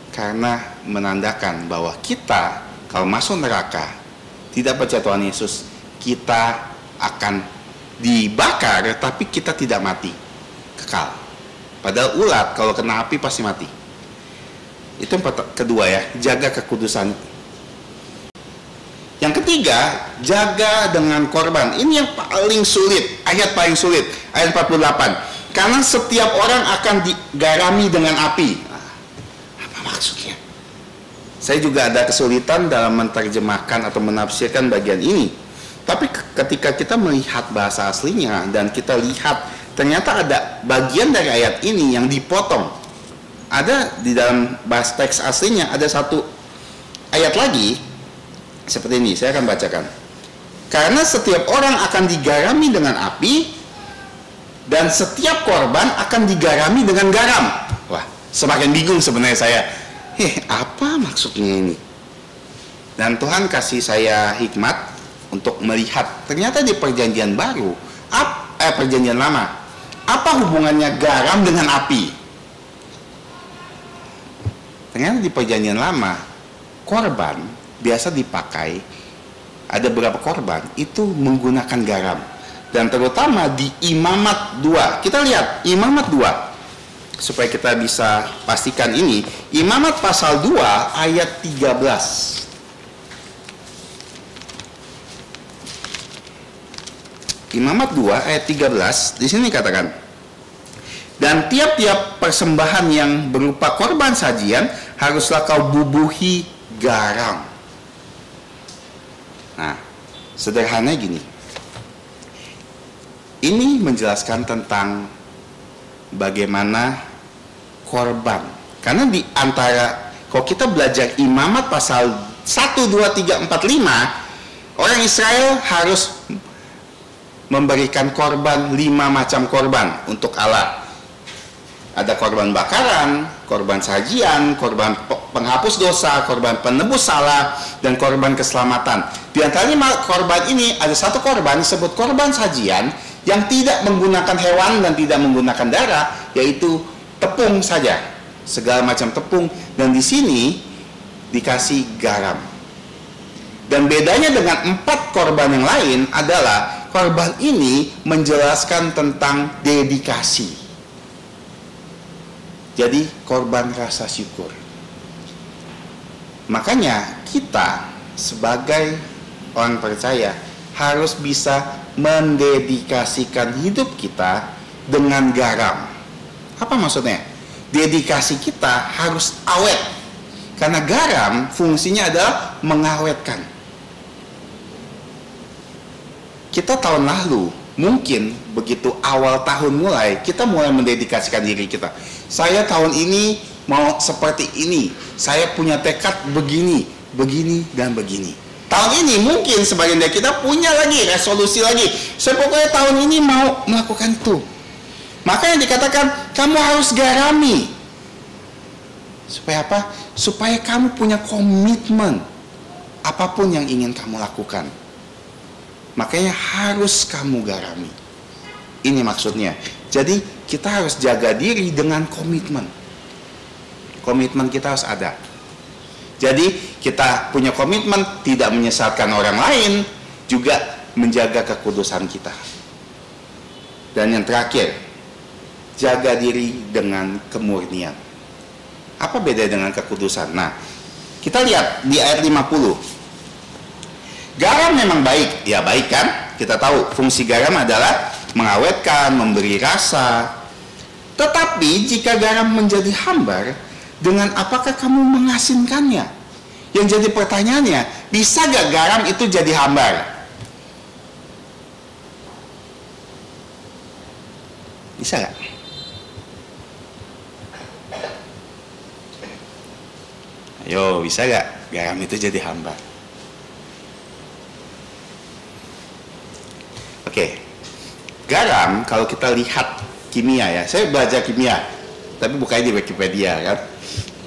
Karena menandakan bahwa kita kalau masuk neraka, tidak percaya Tuhan Yesus, kita akan dibakar, tapi kita tidak mati, kekal. Padahal ulat kalau kena api pasti mati. Itu yang kedua ya, jaga kekudusan. Yang ketiga, jaga dengan korban. Ini yang paling sulit, ayat paling sulit, ayat 48. Karena setiap orang akan digarami dengan api. Apa maksudnya? Saya juga ada kesulitan dalam menerjemahkan atau menafsirkan bagian ini. Tapi ketika kita melihat bahasa aslinya dan kita lihat ternyata ada bagian dari ayat ini yang dipotong. Ada di dalam bahasa teks aslinya ada satu ayat lagi seperti ini, saya akan bacakan. Karena setiap orang akan digarami dengan api dan setiap korban akan digarami dengan garam. Wah, semakin bingung sebenarnya saya. Apa maksudnya ini? Dan Tuhan kasih saya hikmat untuk melihat ternyata di perjanjian baru, perjanjian lama, apa hubungannya garam dengan api? Ternyata di perjanjian lama, korban biasa dipakai, ada beberapa korban itu menggunakan garam. Dan terutama di Imamat 2, kita lihat Imamat 2 supaya kita bisa pastikan ini. Imamat pasal 2 ayat 13. Imamat 2 ayat 13, di sini katakan, dan tiap-tiap persembahan yang berupa korban sajian haruslah kau bubuhi garam. Nah, sederhananya gini, Ini menjelaskan tentang bagaimana korban. Karena di antara, kalau kita belajar Imamat pasal 1, 2, 3, 4, 5, orang Israel harus memberikan korban 5 macam korban untuk Allah. Ada korban bakaran, korban sajian, korban penghapus dosa, korban penebus salah, dan korban keselamatan. Di antara 5 korban ini ada satu korban disebut korban sajian yang tidak menggunakan hewan dan tidak menggunakan darah, yaitu tepung saja, segala macam tepung, dan di sini dikasih garam. Dan bedanya dengan 4 korban yang lain adalah korban ini menjelaskan tentang dedikasi. Jadi korban rasa syukur. Makanya kita sebagai orang percaya harus bisa mendedikasikan hidup kita dengan garam. Apa maksudnya? Dedikasi kita harus awet. Karena garam fungsinya adalah mengawetkan. Kita tahun lalu, mungkin begitu awal tahun mulai, kita mulai mendedikasikan diri kita. Saya tahun ini mau seperti ini. Saya punya tekad begini, begini, dan begini. Tahun ini mungkin sebagian dari kita punya lagi resolusi lagi. Pokoknya tahun ini mau melakukan itu. Makanya dikatakan kamu harus garami. Supaya apa? Supaya kamu punya komitmen apapun yang ingin kamu lakukan. Makanya harus kamu garami. Ini maksudnya. Jadi kita harus jaga diri dengan komitmen. Komitmen kita harus ada. Jadi kita punya komitmen tidak menyesatkan orang lain, juga menjaga kekudusan kita. Dan yang terakhir, jaga diri dengan kemurnian. Apa beda dengan kekudusan? Nah, kita lihat di ayat 50. Garam memang baik, ya baik kan? Kita tahu fungsi garam adalah mengawetkan, memberi rasa. Tetapi jika garam menjadi hambar, dengan apakah kamu mengasinkannya? Yang jadi pertanyaannya, bisa gak garam itu jadi hambar? Bisa gak? Ayo, bisa gak garam itu jadi hambar? Oke, garam kalau kita lihat kimia ya, saya belajar kimia, tapi bukannya di Wikipedia kan.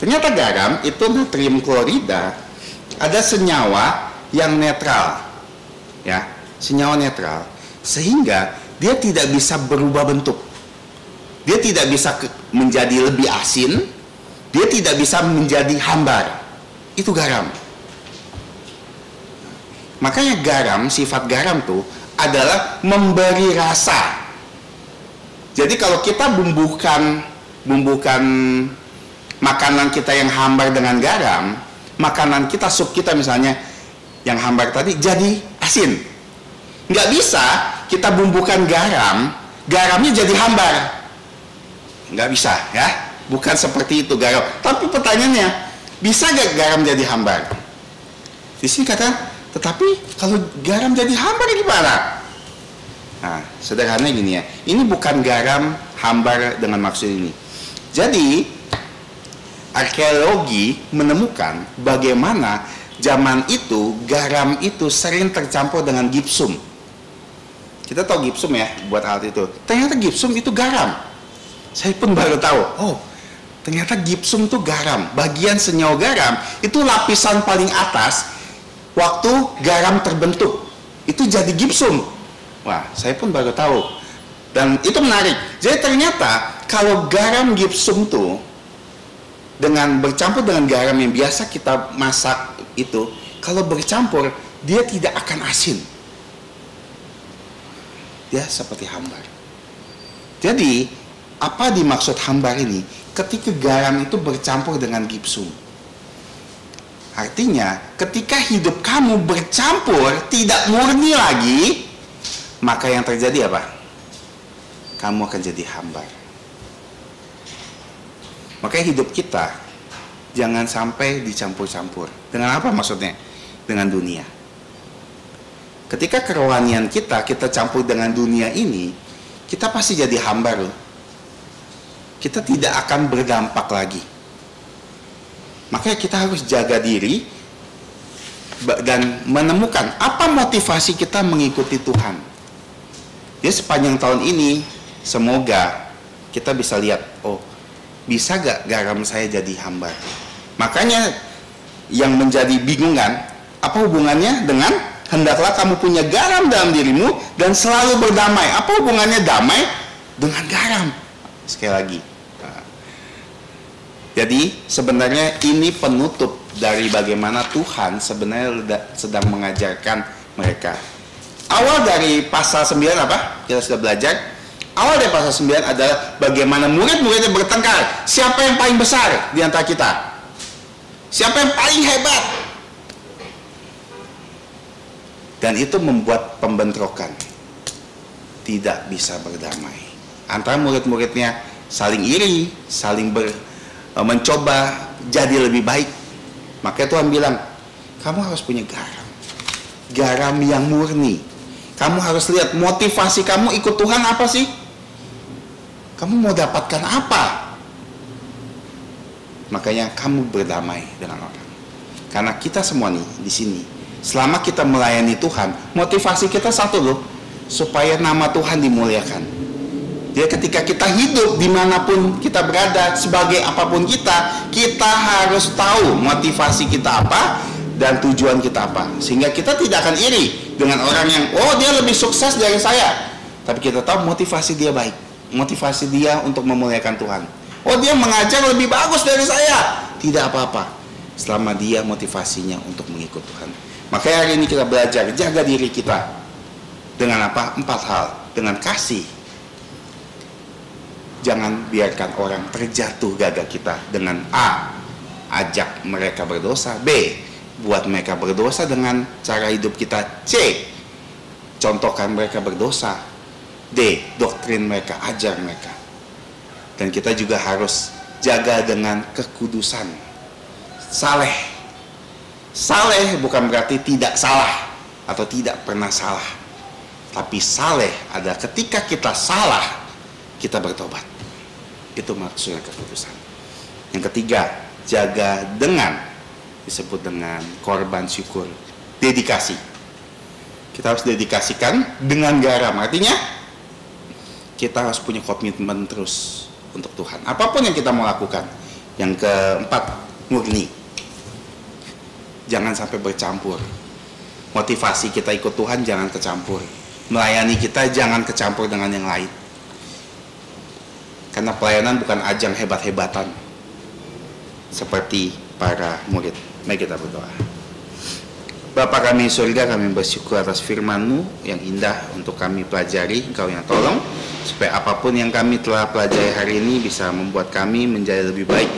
Ternyata garam itu natrium klorida ada senyawa yang netral, ya, senyawa netral, sehingga dia tidak bisa berubah bentuk, dia tidak bisa menjadi lebih asin, dia tidak bisa menjadi hambar. Itu garam. Makanya garam, sifat garam tuh adalah memberi rasa. Jadi kalau kita bumbukan makanan kita yang hambar dengan garam, makanan kita, sup kita misalnya yang hambar tadi jadi asin. Nggak bisa kita bumbukan garam, garamnya jadi hambar. Nggak bisa ya, bukan seperti itu garam. Tapi pertanyaannya, bisa nggak garam jadi hambar? Di sini kata, tetapi kalau garam jadi hambar gimana? Nah, sederhana gini ya, ini bukan garam hambar dengan maksud ini. Jadi arkeologi menemukan bagaimana zaman itu garam itu sering tercampur dengan gipsum. Kita tahu gipsum ya, buat alat itu. Ternyata gipsum itu garam. Saya pun baru tahu. Oh, ternyata gipsum itu garam. Bagian senyawa garam itu lapisan paling atas. Waktu garam terbentuk, itu jadi gipsum. Wah, saya pun baru tahu. Dan itu menarik. Jadi ternyata kalau garam gipsum tuh dengan bercampur dengan garam yang biasa kita masak itu, kalau bercampur dia tidak akan asin, dia seperti hambar. Jadi apa dimaksud hambar ini? Ketika garam itu bercampur dengan gipsum, artinya ketika hidup kamu bercampur tidak murni lagi, maka yang terjadi apa? Kamu akan jadi hambar. Makanya hidup kita jangan sampai dicampur-campur. Dengan apa maksudnya? Dengan dunia. Ketika kerohanian kita campur dengan dunia ini, kita pasti jadi hamba loh. Kita tidak akan berdampak lagi. Makanya kita harus jaga diri dan menemukan apa motivasi kita mengikuti Tuhan. Jadi sepanjang tahun ini semoga kita bisa lihat, oh bisa gak garam saya jadi hamba. Makanya yang menjadi bingungan, apa hubungannya dengan hendaklah kamu punya garam dalam dirimu dan selalu berdamai. Apa hubungannya damai dengan garam? Sekali lagi. Jadi sebenarnya ini penutup dari bagaimana Tuhan sebenarnya sedang mengajarkan mereka. Awal dari pasal 9 apa? Kita sudah belajar. Awal dari pasal 9 adalah bagaimana murid-muridnya bertengkar. Siapa yang paling besar di antara kita? Siapa yang paling hebat? Dan itu membuat pembentrokan. Tidak bisa berdamai. Antara murid-muridnya saling iri, saling mencoba jadi lebih baik. Makanya Tuhan bilang, kamu harus punya garam. Garam yang murni. Kamu harus lihat motivasi kamu ikut Tuhan apa sih? Kamu mau dapatkan apa? Makanya kamu berdamai dengan orang. Karena kita semua nih di sini, selama kita melayani Tuhan, motivasi kita satu loh, supaya nama Tuhan dimuliakan. Jadi ketika kita hidup dimanapun kita berada, sebagai apapun kita harus tahu motivasi kita apa dan tujuan kita apa. Sehingga kita tidak akan iri dengan orang yang, oh dia lebih sukses dari saya. Tapi kita tahu motivasi dia baik. Motivasi dia untuk memuliakan Tuhan. Oh dia mengajar lebih bagus dari saya. Tidak apa-apa. Selama dia motivasinya untuk mengikut Tuhan. Makanya hari ini kita belajar, jaga diri kita. Dengan apa? 4 hal. Dengan kasih. Jangan biarkan orang terjatuh gagak kita dengan A, ajak mereka berdosa. B, buat mereka berdosa dengan cara hidup kita. C, contohkan mereka berdosa. D, doktrin mereka, ajar mereka. Dan kita juga harus jaga dengan kekudusan. Saleh. Saleh bukan berarti tidak salah atau tidak pernah salah. Tapi saleh adalah ketika kita salah, kita bertobat. Itu maksudnya kekudusan. Yang ketiga, jaga dengan, disebut dengan korban syukur, dedikasi. Kita harus dedikasikan dengan garam. Artinya kita harus punya komitmen terus untuk Tuhan. Apapun yang kita mau lakukan. Yang keempat, murni. Jangan sampai bercampur. Motivasi kita ikut Tuhan jangan kecampur. Melayani kita jangan kecampur dengan yang lain. Karena pelayanan bukan ajang hebat-hebatan seperti para murid. Mari kita berdoa. Bapa kami di surga, kami bersyukur atas firman-Mu yang indah untuk kami pelajari. Engkau yang tolong supaya apapun yang kami telah pelajari hari ini bisa membuat kami menjadi lebih baik.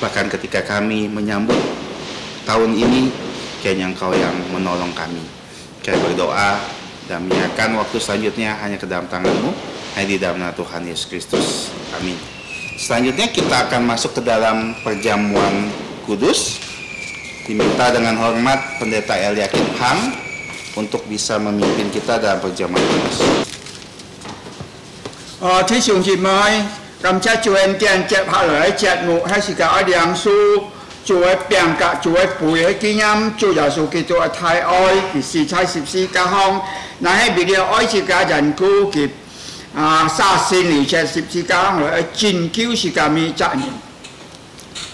Bahkan ketika kami menyambut tahun ini, kayaknya Engkau yang menolong kami. Kami berdoa dan menyerahkan waktu selanjutnya hanya ke dalam tangan-Mu. Hanya di dalam nama Tuhan Yesus Kristus. Amin. Selanjutnya kita akan masuk ke dalam perjamuan kudus. Diminta dengan hormat Pendeta Eliakim Hang untuk bisa memimpin kita dalam perjamuan kudus. 弟兄姊妹，感謝主恩典接下來節目係時間愛兩書，主嘅病格，主嘅背嘅經驗，主耶穌基督嘅太愛，其實在14家項，那係為了愛世界人故及殺死你這14家項來拯救世界咪責任。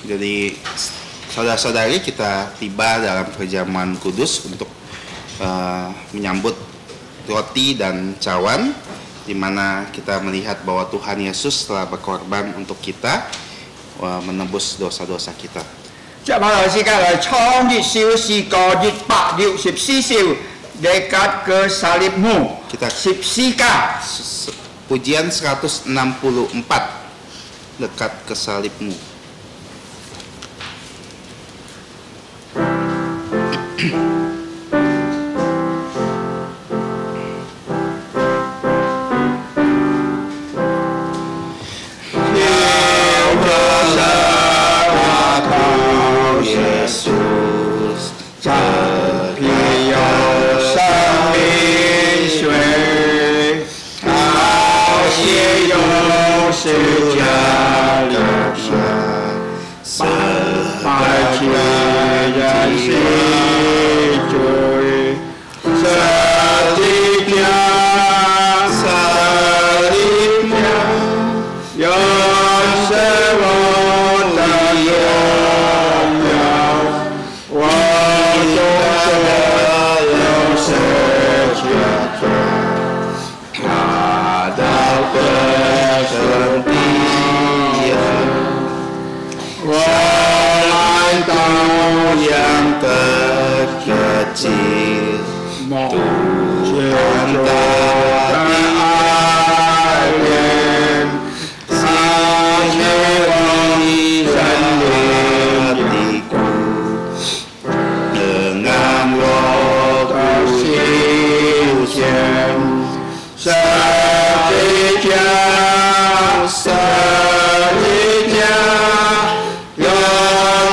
Jadi saudara-saudari kita tiba dalam perjamuan kudus untuk menyambut roti dan cawan, di mana kita melihat bahwa Tuhan Yesus telah berkorban untuk kita menebus dosa-dosa kita. 接下來時間嚟創日少是個月8月14少，dekat ke salibmu. Kita 14家。 Pujian 164, dekat ke salibmu. Yesus, Yesus, yang terkecil Tuhan tak alim Sanyewangi hatiku dengan roh kasih setia yang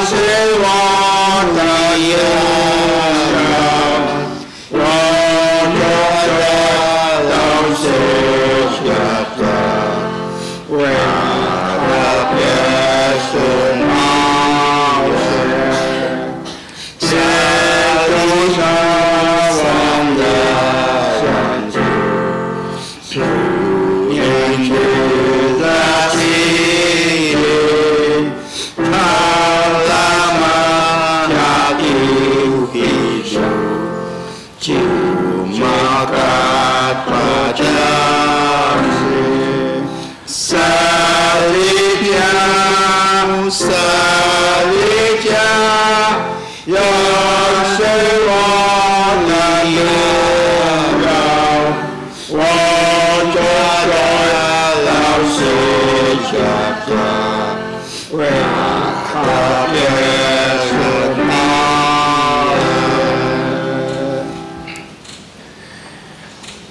sewaktu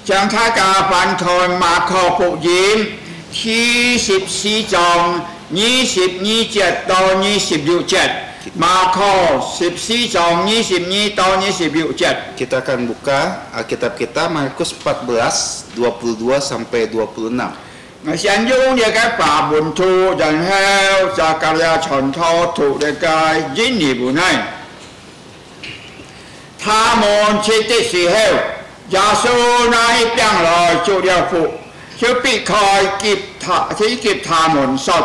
จังท่ากาฟันทนมาขอปุยิมที่14 jong 20-27 ต่อ 27 มาขอ14 jong 22 ต่อ 27 Kita akan buka Alkitab kita Markus 14 22 sampai 26. Ngasian yung dia cái bà buồn thu dần heo za cả ya chọn thọ thủ để cái dính nhị bù này tha môn chi tiết sĩ heo giả số này biang lời chủ điều phụ chứ bị khỏi kịp tha môn sọt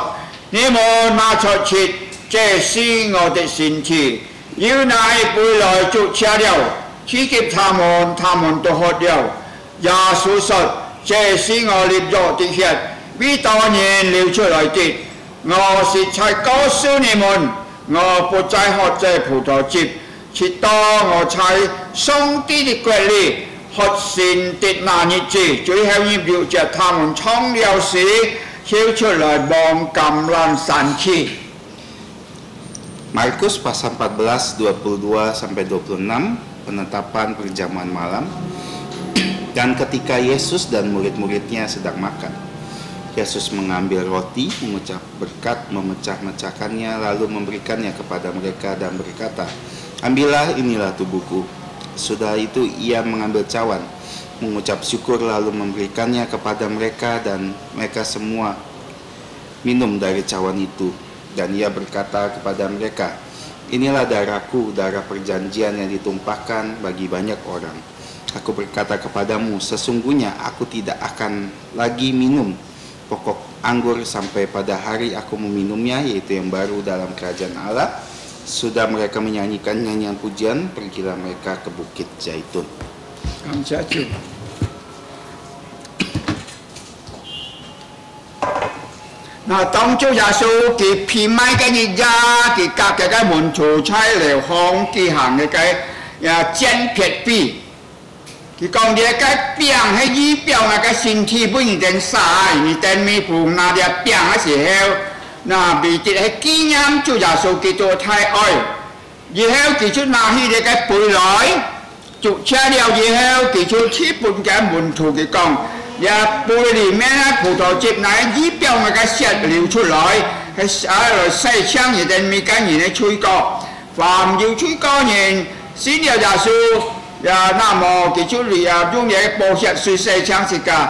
ni môn mà cho chít chế si ngô để xin chi như này bùi lời chủ chia điều chỉ kịp tha môn tổ hốt điều giả số sọt chế si ngô liệp dọ tình hiện vì tao nhiên liều出來啲，我是才高少你們，我不再學這葡萄汁，直到我才上帝的國裏，學善的那日子，最後要表着他們創了時，跳出來幫橄欖神奇。Markus pasal 14 22 sampai 26 penetapan perjamuan malam. Dan ketika Yesus dan murid-muridnya sedang makan, Yesus mengambil roti, mengucap berkat, memecah-mecahkannya, lalu memberikannya kepada mereka dan berkata, "Ambillah, inilah tubuhku." Sudah itu ia mengambil cawan, mengucap syukur, lalu memberikannya kepada mereka dan mereka semua minum dari cawan itu. Dan ia berkata kepada mereka, "Inilah darahku, darah perjanjian yang ditumpahkan bagi banyak orang. Aku berkata kepadamu, sesungguhnya aku tidak akan lagi minum pokok anggur sampai pada hari aku meminumnya, yaitu yang baru dalam kerajaan Allah." Sudah mereka menyanyikan nyanyian pujian, pergilah mereka ke Bukit Zaitun. Nah, tông chú Giê xu kỳ phi mai cái gì ra kỳ các cái môn chủ trái liều hong kỳ hàng cái chân phiệt phi kỳ con địa cái biang hay gì biang là cái sinh thi不一定晒你等咪phụ那địa biang cái gì heo那bị tiệt hay kỹ nhám chú Giê xu kỳตัวthái oi gì heo kỳ chú na hi địa cái bùi lỏi chú cha điều gì heo kỳ chú thi bùn cái môn chủ kỳ con và bùi里面葡萄汁那一表那个血流出来，喺細槍而定咪跟人嚟吹歌，凡要吹歌人，先有耶穌，呀那麼佢出嚟啊，用嘢播血水細槍食噶，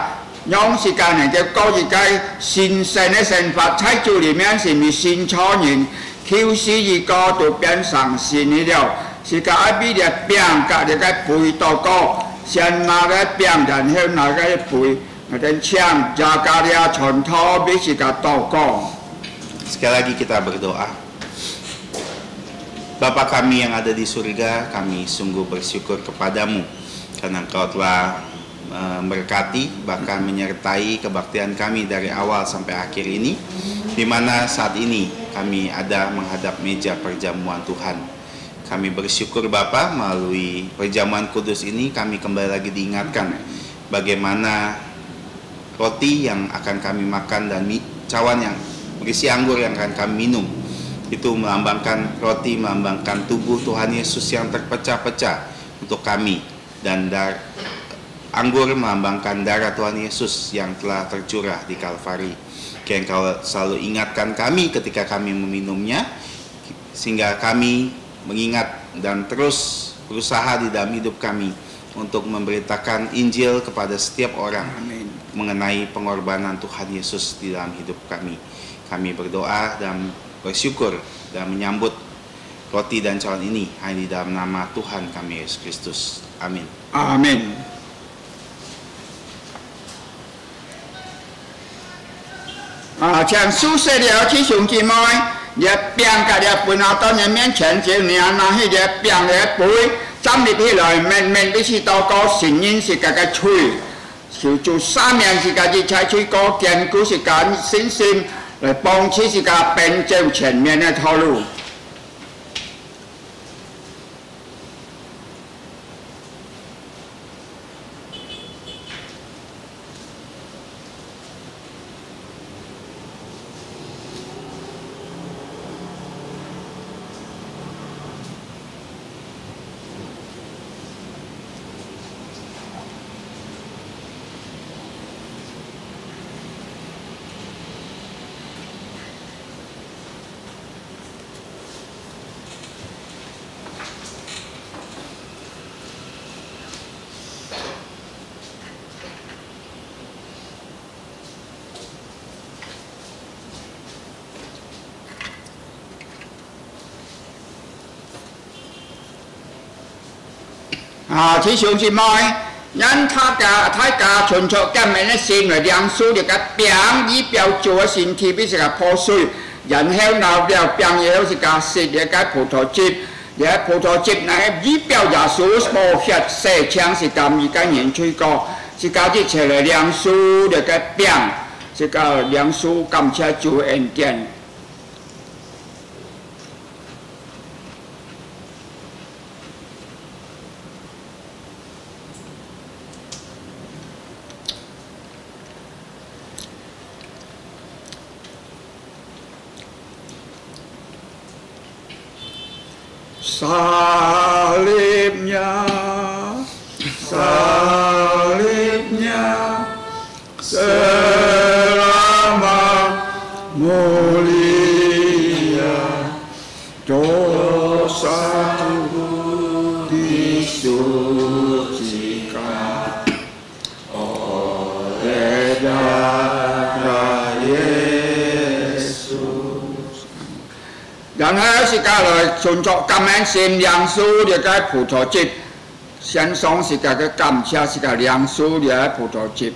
用是間人嘅高一屆神聖嘅神法，喺主裏面是咪新創人，求死一個就變成神了，是個一邊嘅變隔嘅背禱告，先拿嘅變，然後拿嘅背，我哋唱jaga dia contoh bisi ka禱告。 Sekali lagi kita berdoa. Bapa kami yang ada di surga, kami sungguh bersyukur kepadamu karena Engkau telah memberkati bahkan menyertai kebaktian kami dari awal sampai akhir ini, di mana saat ini kami ada menghadap meja perjamuan Tuhan. Kami bersyukur Bapa, melalui perjamuan kudus ini kami kembali lagi diingatkan bagaimana roti yang akan kami makan dan cawan yang berisi anggur yang akan kami minum itu melambangkan roti, melambangkan tubuh Tuhan Yesus yang terpecah-pecah untuk kami, dan anggur melambangkan darah Tuhan Yesus yang telah tercurah di Kalvari. Yang Engkau selalu ingatkan kami ketika kami meminumnya, sehingga kami mengingat dan terus berusaha di dalam hidup kami untuk memberitakan Injil kepada setiap orang. Amin. Mengenai pengorbanan Tuhan Yesus di dalam hidup kami. Kami berdoa dan bersyukur dan menyambut roti dan cawan ini hanya di dalam nama Tuhan kami Yesus Kristus. Amin. Amin. À, 像宿舍了弟兄姊妹，也变个了搬到到人面前，就你拿迄个变个杯，站立起來，面必須禱告，承認是個嘴。 求主三面是家己採取個堅固是家信心來幫助是家奔走前面的道路。啊，弟兄姊妹，咱大家存着今日的心来量数这个饼，以表主的身體必是个破碎，然後拿了饼以後是个食這個葡萄汁，這個葡萄汁呢以表耶穌無血洗槍是咁一個人吹過，是家己出來量數這個餅，是個量數感謝主恩典。 Salibnya, selama mulia dosaku disucikan oleh darah Yesus. Dan si kalau untuk kamen sim yang su dia cái葡萄汁，先送是个感謝是個yang su dia葡萄汁。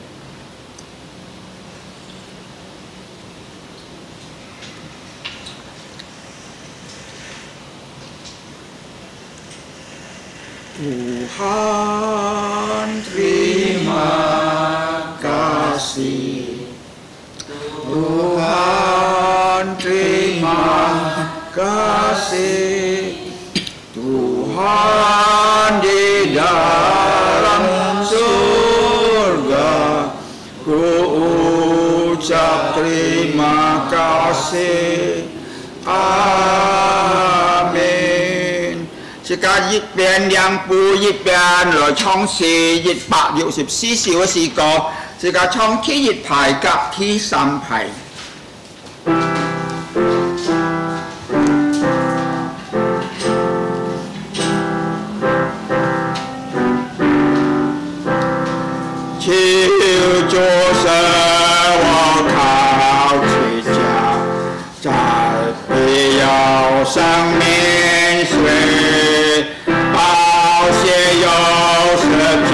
Tuhan terima kasih, Tuhan terima kasih, Tuhan di dalam surga, ku ucap terima kasih, amin. Jika dịch biến yang pu dịch biến rồi trong si dịch bạc dụ sịp si siêu si có, jika trong khi dịch phải gặp khi sam phải. Chiều cho 生命水，宝血由十架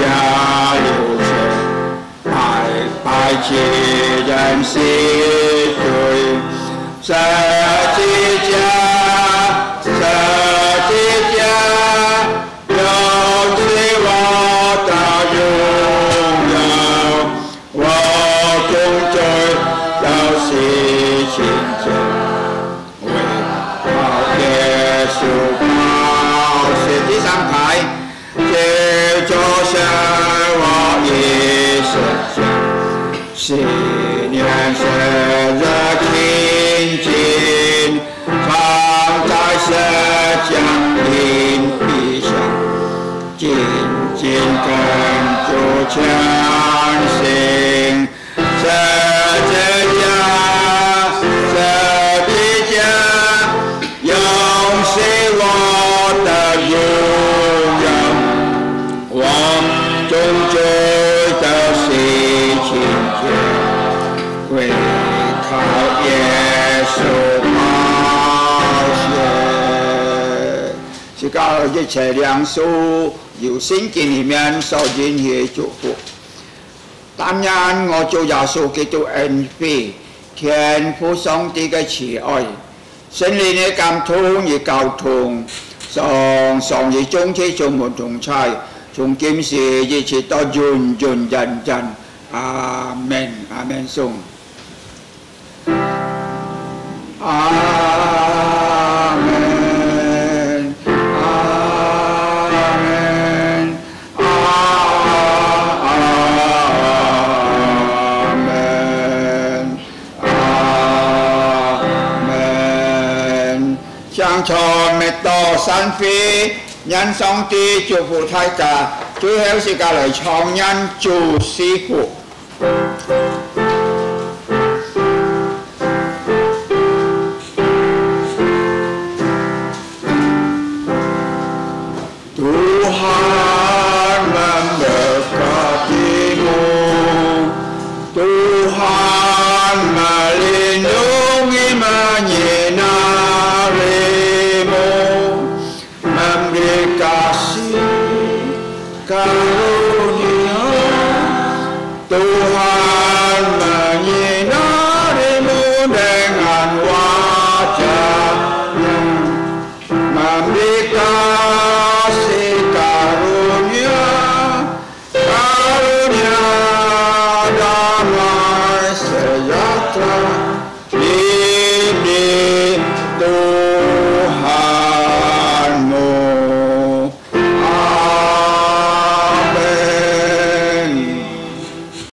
流血，白白其人是罪，十字架，十字架，永是我的荣耀，我终究要洗清洁。主宝血的上牌，这就是我一生中10年生的亲近，放在石匠林壁上，紧紧跟住强行，这家。是我的荣耀，我终究的是亲切，为靠耶稣宝血，是告一切良属有聖經裡面所應許祝福。當然，我做耶穌基督恩惠，天父上帝嘅慈愛。聖靈嘅感通與交通，上與中車充滿同在，從今時一直到永永遠遠。阿門，阿門頌。阿門，阿門，阿門。向從滅道山飛，因上帝祝福大家，最後是隔嚟創人做師傅。